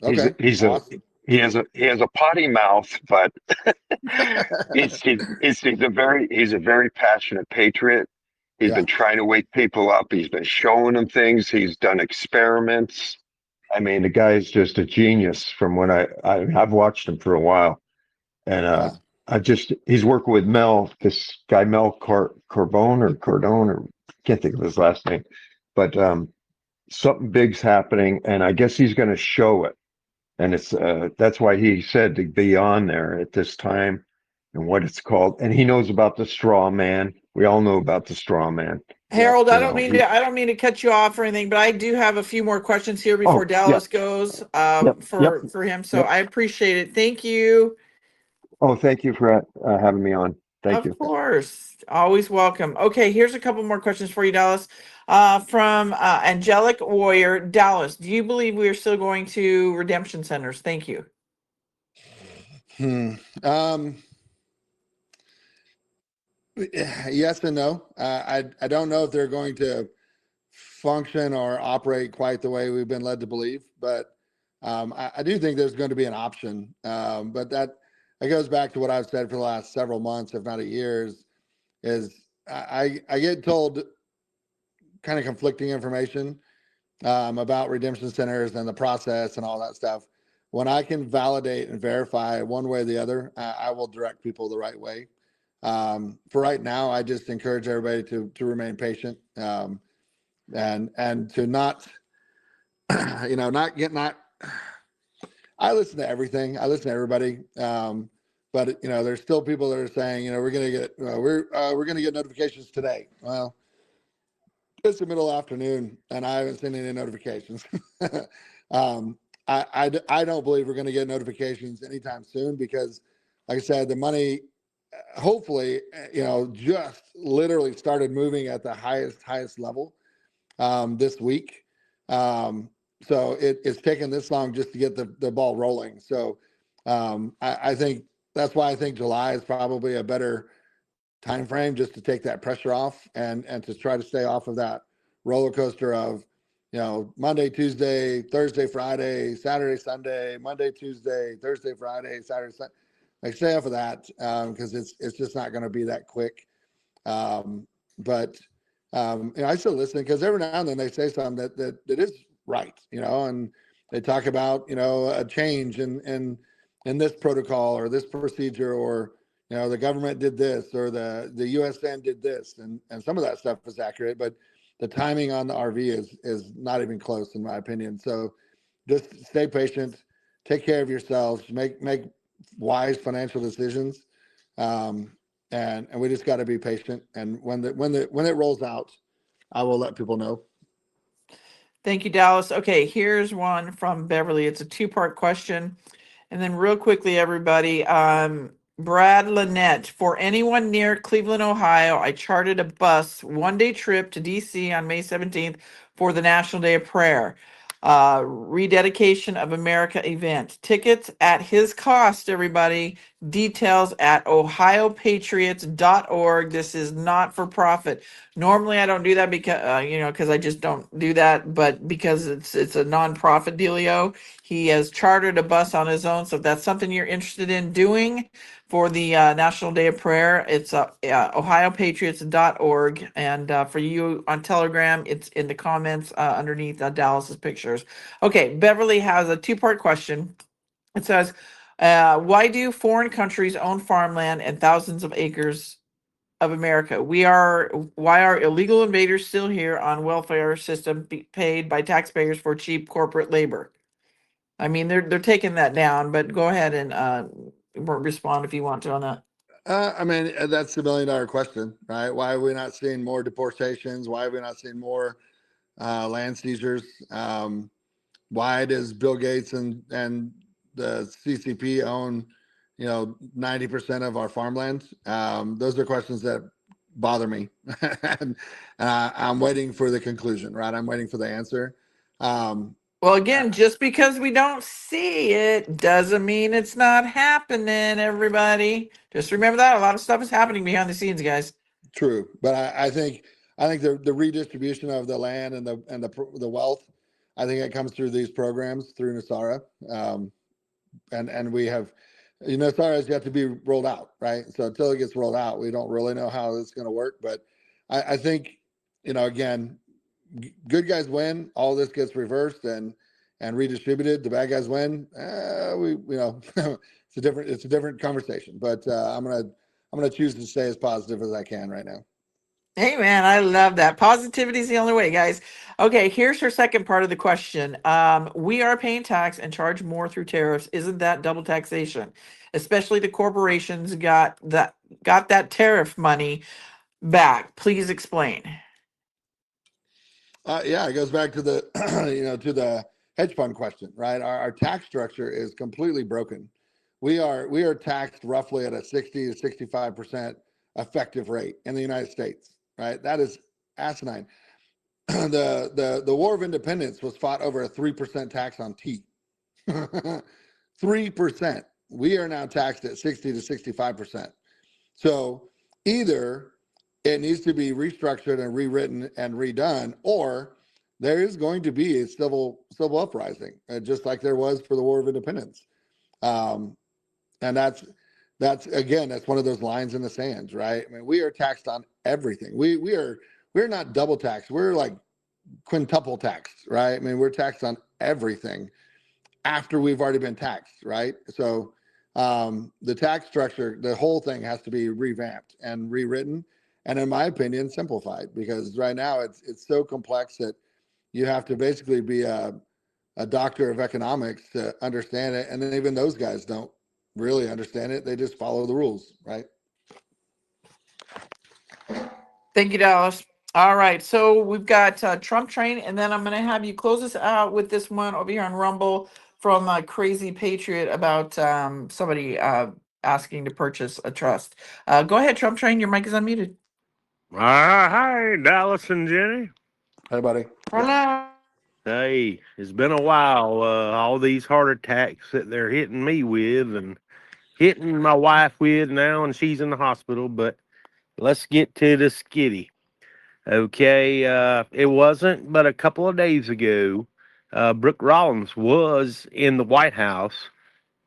Okay. He's Awesome. he has a potty mouth, but he's a very passionate patriot. He's been trying to wake people up. He's been showing them things. He's done experiments. I mean, the guy's just a genius. From when I've watched him for a while, and he's working with this guy Mel Cardone, or can't think of his last name, but something big's happening, and I guess he's going to show it. And it's that's why he said to be on there at this time and what it's called. And he knows about the straw man. We all know about the straw man. Harold, I don't mean to cut you off or anything, but I do have a few more questions here before Dallas goes for him. So I appreciate it. Thank you. Oh, thank you for having me on. Thank you. Of course. Always welcome. Okay, here's a couple more questions for you, Dallas. From Angelic Warrior. Dallas, do you believe we are still going to redemption centers? Thank you. Yes and no. I don't know if they're going to function or operate quite the way we've been led to believe, but I do think there's going to be an option. But that goes back to what I've said for the last several months, if not years, is I get told kind of conflicting information about redemption centers and the process and all that stuff. When I can validate and verify one way or the other, I will direct people the right way. For right now, I just encourage everybody to remain patient and to not, I listen to everything. I listen to everybody. But there's still people that are saying, we're going to get notifications today. Well, it's the middle of the afternoon and I haven't seen any notifications. I don't believe we're going to get notifications anytime soon because, like I said, the money, hopefully, just literally started moving at the highest level this week. So it's taken this long just to get the ball rolling. So I think that's why I think July is probably a better time frame just to take that pressure off and to try to stay off of that roller coaster of Monday, Tuesday, Thursday, Friday, Saturday, Sunday, Monday, Tuesday, Thursday, Friday, Saturday, Sunday. Like stay off of that because it's just not going to be that quick. But I still listen because every now and then they say something that is right, and they talk about a change in this protocol or this procedure or the government did this or the USN did this and some of that stuff is accurate, but the timing on the RV is not even close in my opinion. So just stay patient, take care of yourselves, make wise financial decisions, and we just got to be patient. And when it rolls out, I will let people know. Thank you, Dallas. Okay, here's one from Beverly. It's a two-part question. And then real quickly, everybody, Brad Lynette, for anyone near Cleveland, Ohio, I chartered a bus one-day trip to DC on May 17th for the National Day of Prayer. Rededication of America event. Tickets at his cost, everybody. Details at ohiopatriots.org. This is not for profit. Normally I don't do that because because I just don't do that, but because it's a nonprofit dealio. He has chartered a bus on his own. So if that's something you're interested in doing for the National Day of Prayer, it's ohiopatriots.org. And for you on Telegram, it's in the comments underneath Dallas's pictures. Okay, Beverly has a two-part question. It says, why do foreign countries own farmland and thousands of acres of America? Why are illegal invaders still here on welfare system paid by taxpayers for cheap corporate labor? I mean, they're taking that down, but go ahead and respond if you want to on that. I mean, that's the $1 million question, right? Why are we not seeing more deportations? Why are we not seeing more land seizures? Why does Bill Gates and the CCP own, 90% of our farmland? Those are questions that bother me, and I'm waiting for the conclusion, right? I'm waiting for the answer. Well, again, just because we don't see it doesn't mean it's not happening, everybody. Just remember that a lot of stuff is happening behind the scenes, guys. True, but I think the redistribution of the land and the wealth, I think it comes through these programs through NASARA, and we have, NASARA has got to be rolled out, right? So until it gets rolled out, we don't really know how it's going to work. But I think, again, good guys win. All this gets reversed and redistributed. The bad guys win. It's a different conversation. But I'm gonna choose to stay as positive as I can right now. Hey man, I love that. Positivity is the only way, guys. Okay, here's her second part of the question. We are paying tax and charge more through tariffs. Isn't that double taxation? Especially the corporations got that tariff money back. Please explain. Yeah, it goes back to the to the hedge fund question, right? Our tax structure is completely broken. We are taxed roughly at a 60 to 65% effective rate in the United States, right? That is asinine. The War of Independence was fought over a 3% tax on tea. 3%. We are now taxed at 60 to 65%. So either it needs to be restructured and rewritten and redone, or there is going to be a civil uprising, just like there was for the War of Independence. And that's one of those lines in the sands, right? I mean, we are taxed on everything. We're not double taxed. We're like quintuple taxed, right? I mean, we're taxed on everything after we've already been taxed, right? So the tax structure, the whole thing has to be revamped and rewritten, and in my opinion, simplified, because right now it's so complex that you have to basically be a doctor of economics to understand it, and then even those guys don't really understand it. They just follow the rules, right? Thank you, Dallas. All right, so we've got Trump Train, and then I'm going to have you close us out with this one over here on Rumble from Crazy Patriot about somebody asking to purchase a trust. Go ahead, Trump Train. Your mic is unmuted. Hi, Dallas and Jenny. Hey, buddy. Hello. Hey, it's been a while. All these heart attacks that they're hitting me with and hitting my wife with now, and she's in the hospital. But let's get to the skitty. Okay, it wasn't but a couple of days ago, Brooke Rollins was in the White House,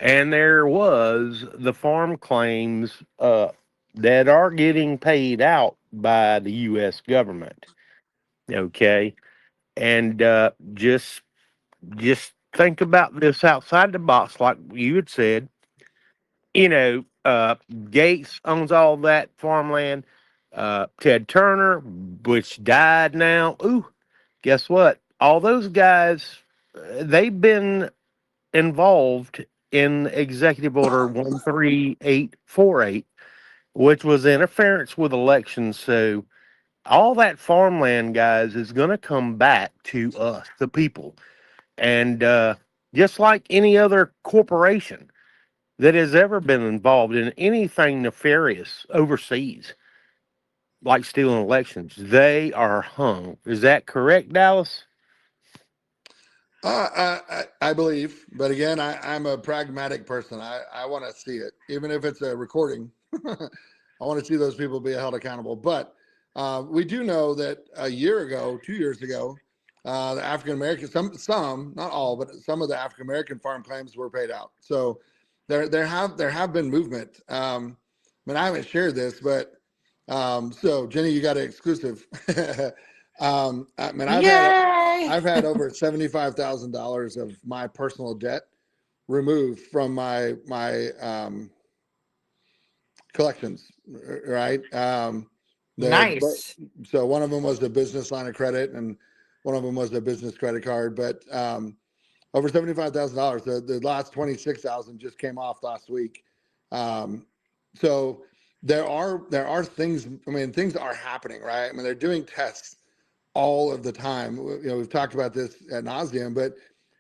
and there was the farm claims that are getting paid out by the U.S. government. Okay, and just think about this outside the box, like you had said. Gates owns all that farmland. Ted Turner, which died now. Ooh, guess what? All those guys, they've been involved in Executive Order 13848, which was interference with elections. So all that farmland, guys, is going to come back to us, the people. And just like any other corporation, that has ever been involved in anything nefarious overseas, like stealing elections, they are hung. Is that correct, Dallas? I believe, but again, I'm a pragmatic person. I want to see it, even if it's a recording. I want to see those people be held accountable. But we do know that a year ago, 2 years ago, the African American, some, not all, but some of the African American farm claims were paid out. So there have been movement. I mean, I haven't shared this, but so Jenny, you got an exclusive. I mean, Yay! I've had over $75,000 of my personal debt removed from my collections, right? Nice. So one of them was the business line of credit, and one of them was the business credit card. But over $75,000. The last 26,000 just came off last week. So there are things. I mean, things are happening, right? I mean, they're doing tests all of the time. You know, we've talked about this ad nauseum, but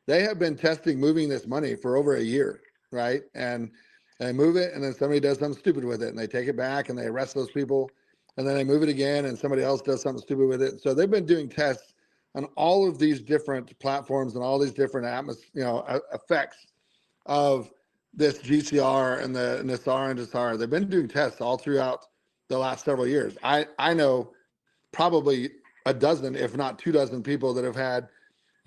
they have been testing moving this money for over a year, right? And they move it, and then somebody does something stupid with it, and they take it back, and they arrest those people, and then they move it again, and somebody else does something stupid with it. So they've been doing tests on all of these different platforms and all these different effects of this GCR and the NSR and DSR. They've been doing tests all throughout the last several years. I know probably a dozen, if not 2 dozen people that have had,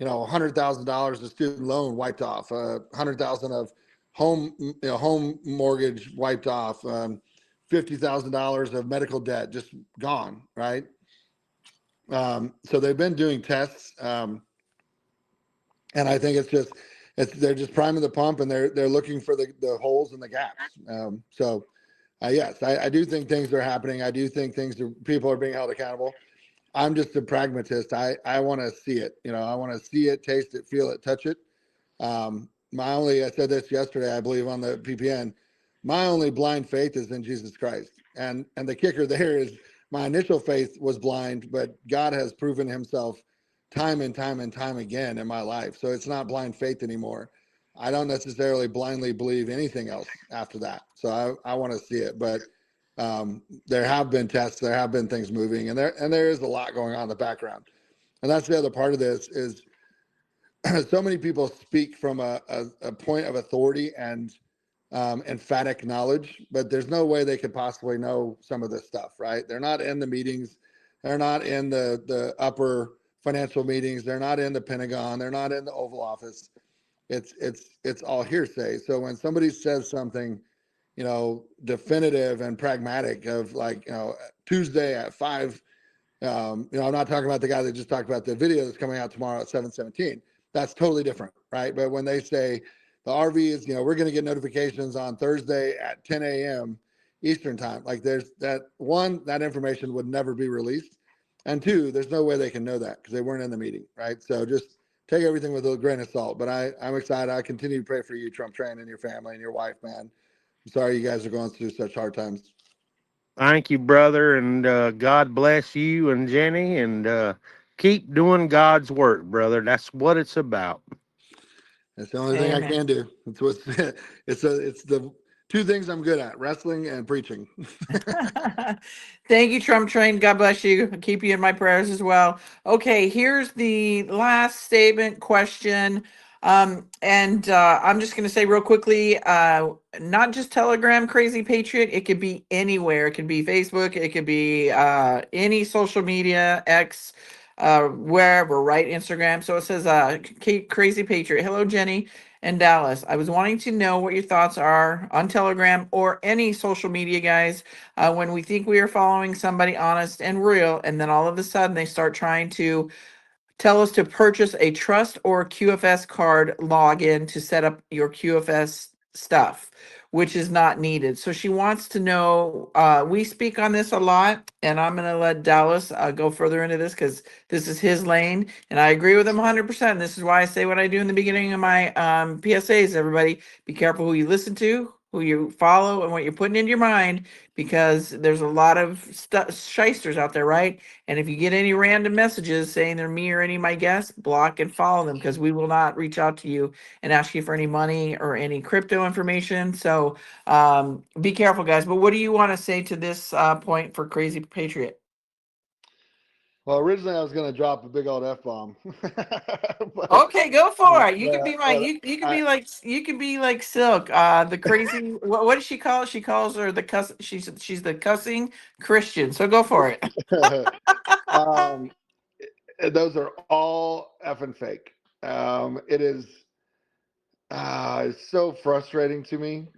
$100,000 of student loan wiped off, 100,000 of home mortgage wiped off, $50,000 of medical debt just gone, right? So they've been doing tests, and I think they're just priming the pump, and they're looking for the holes and the gaps. Yes, I do think things are happening. I do think people are being held accountable. I'm just a pragmatist. I want to see it. I want to see it, taste it, feel it, touch it. I said this yesterday, I believe, on the PPN. My only blind faith is in Jesus Christ. And the kicker there is my initial faith was blind, but God has proven himself time and time and time again in my life. So it's not blind faith anymore. I don't necessarily blindly believe anything else after that. So I want to see it. But there have been tests, there have been things moving, and there is a lot going on in the background. And that's the other part of this is so many people speak from a point of authority and emphatic knowledge, but there's no way they could possibly know some of this stuff, right? They're not in the meetings. They're not in the upper financial meetings. They're not in the Pentagon. They're not in the Oval Office. It's all hearsay. So when somebody says something, definitive and pragmatic of Tuesday at 5, I'm not talking about the guy that just talked about the video that's coming out tomorrow at 7:17. That's totally different, right? But when they say the RV is, we're going to get notifications on Thursday at 10 a.m. Eastern time, there's that information would never be released. And two, there's no way they can know that because they weren't in the meeting, right? So just take everything with a grain of salt. But I'm excited. I continue to pray for you, Trump Train, and your family and your wife, man. I'm sorry you guys are going through such hard times. Thank you, brother, and God bless you and Jenny, and keep doing God's work, brother. That's what it's about. That's the only thing I Amen. can do. It's the two things I'm good at: wrestling and preaching. Thank you, Trump Train. God bless you. I'll keep you in my prayers as well. Okay, here's the last statement question. And I'm just going to say real quickly, not just Telegram, Crazy Patriot. It could be anywhere. It could be Facebook. It could be any social media, X, wherever, right? Instagram. So it says, Crazy Patriot. Hello, Jenny and Dallas. I was wanting to know what your thoughts are on Telegram or any social media, guys, when we think we are following somebody honest and real, and then all of a sudden they start trying to tell us to purchase a trust or QFS card login to set up your QFS stuff, which is not needed. So she wants to know, we speak on this a lot, and I'm going to let Dallas go further into this because this is his lane, and I agree with him 100%. This is why I say what I do in the beginning of my PSAs, everybody. Be careful who you listen to, who you follow and what you're putting into your mind, because there's a lot of shysters out there, right? And if you get any random messages saying they're me or any of my guests, block and follow them, because we will not reach out to you and ask you for any money or any crypto information. So be careful, guys. But what do you want to say to this point for Crazy Patriot? Well, originally I was going to drop a big old F-bomb. Okay, go for it. You can be my but you can be like Silk, the crazy what does she call it? She calls her the cuss she's the cussing Christian. So go for it. um, those are all effing fake. It is it's so frustrating to me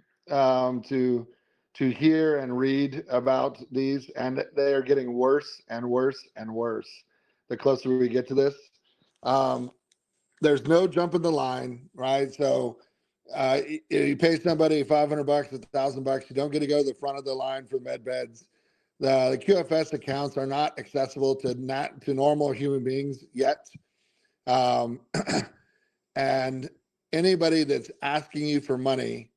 to hear and read about these, and they are getting worse and worse and worse the closer we get to this. There's no jumping the line, right? So you pay somebody $500, $1,000, you don't get to go to the front of the line for med beds. The QFS accounts are not accessible to normal human beings yet. And anybody that's asking you for money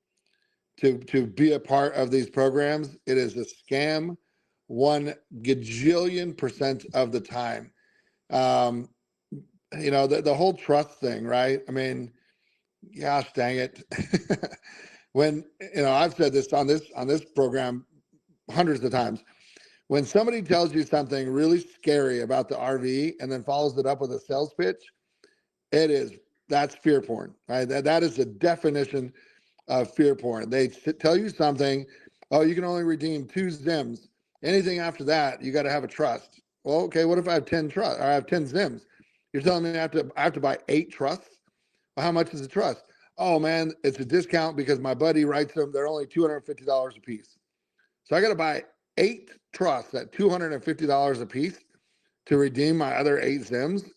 to be a part of these programs, it is a scam 1 gajillion% of the time. The whole trust thing, right? I mean, gosh dang it. When, I've said this on this program hundreds of times. When somebody tells you something really scary about the RV and then follows it up with a sales pitch, that's fear porn, right? That is the definition of fear porn. They tell you something, oh, you can only redeem 2 Zims. Anything after that, you got to have a trust. Well, okay, what if I have 10 trust, or I have 10 Zims? You're telling me I have to buy 8 trusts? Well, how much is a trust? Oh man, it's a discount because my buddy writes them. They're only $250 a piece. So I got to buy 8 trusts at $250 a piece to redeem my other 8 Zims.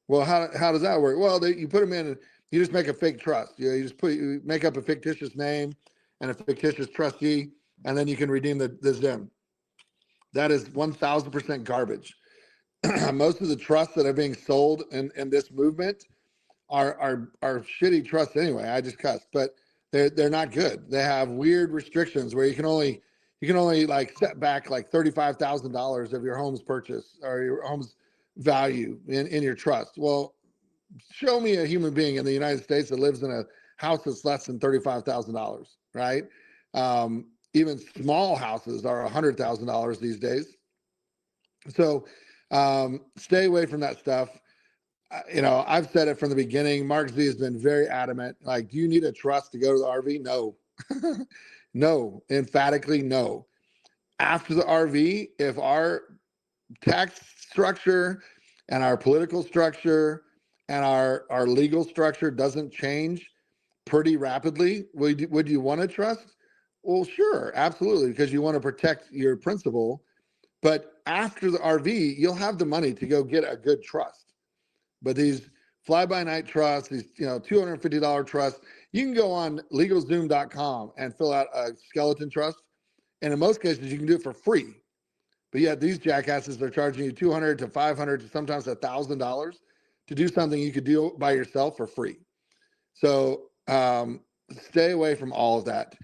Well, how does that work? Well, you put them in, and you just make a fake trust. You make up a fictitious name and a fictitious trustee, and then you can redeem the Zim. That is 1,000% garbage. Most of the trusts that are being sold in this movement are shitty trusts anyway. I just cussed, but they're not good. They have weird restrictions where you can only like set back like $35,000 of your home's purchase or your home's value in your trust. Well, show me a human being in the United States that lives in a house that's less than $35,000, right? Even small houses are $100,000 these days. So stay away from that stuff. I've said it from the beginning. Mark Z has been very adamant. Like, do you need a trust to go to the RV? No. No, emphatically no. After the RV, if our tax structure and our political structure and our legal structure doesn't change pretty rapidly, would you want to trust? Well, sure, absolutely, because you want to protect your principal. But after the RV, you'll have the money to go get a good trust. But these fly-by-night trusts, these $250 trusts, you can go on LegalZoom.com and fill out a skeleton trust. And in most cases, you can do it for free. But yet these jackasses are charging you $200 to $500 to sometimes $1,000 to do something you could do by yourself for free. So stay away from all of that.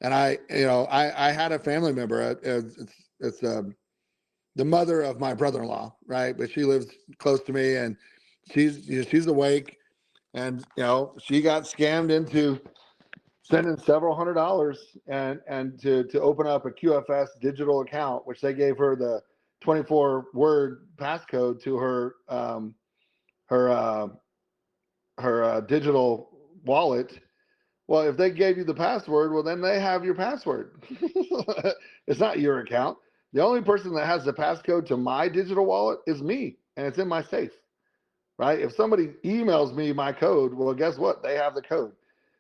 And I had a family member. It's the mother of my brother-in-law, right? But she lives close to me, and she's awake, and she got scammed into sending several $100s and to open up a QFS digital account, which they gave her the 24-word passcode to her digital wallet. Well, if they gave you the password, well, then they have your password. It's not your account. The only person that has the passcode to my digital wallet is me, and it's in my safe, right? If somebody emails me my code, well, guess what? They have the code.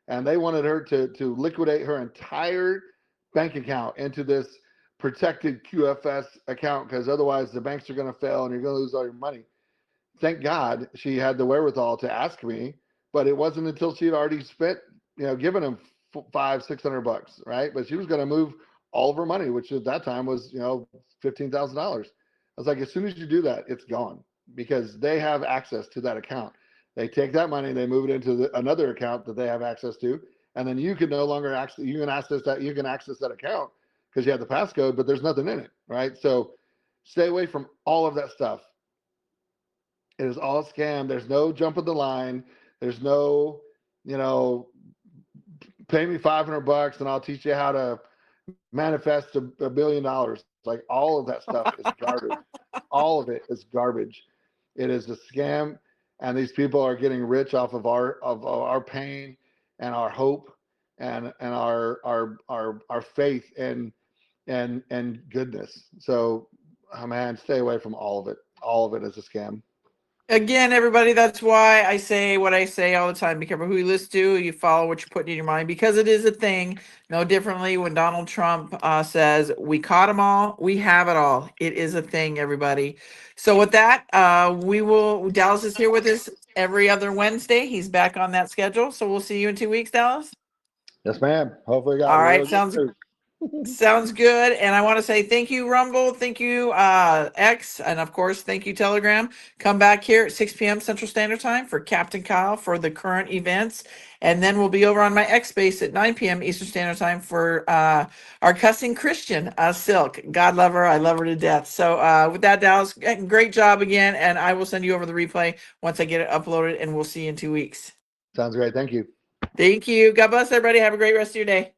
And they wanted her to liquidate her entire bank account into this protected QFS account, because otherwise the banks are going to fail and you're going to lose all your money. Thank God she had the wherewithal to ask me, but it wasn't until she had already spent, given him $500-600, right? But she was going to move all of her money, which at that time was, $15,000. I was like, as soon as you do that, it's gone, because they have access to that account. They take that money and they move it into another account that they have access to, and then you can no longer access. You can access that account because you have the passcode, but there's nothing in it, right? So stay away from all of that stuff. It is all scam. There's no jump of the line. There's no, pay me $500 and I'll teach you how to manifest $1 billion. Like all of that stuff is garbage. All of it is garbage. It is a scam, and these people are getting rich off of our pain and our hope and our faith and goodness. So, man, stay away from all of it. All of it is a scam. Again, everybody, that's why I say what I say all the time. Be careful who you listen to, you follow what you're putting in your mind, because it is a thing. No differently when Donald Trump says, we caught them all, we have it all. It is a thing, everybody. So with that, Dallas is here with us every other Wednesday. He's back on that schedule. So we'll see you in 2 weeks, Dallas. Yes, ma'am. Hopefully, got all right, real sounds good. Sounds good. And I want to say thank you, Rumble. Thank you, X. And of course, thank you, Telegram. Come back here at 6 p.m. Central Standard Time for Captain Kyle for the current events. And then we'll be over on my X Space at 9 p.m. Eastern Standard Time for our cussing Christian, Silk. God love her. I love her to death. So with that, Dallas, great job again. And I will send you over the replay once I get it uploaded. And we'll see you in 2 weeks. Sounds great. Thank you. Thank you. God bless everybody. Have a great rest of your day.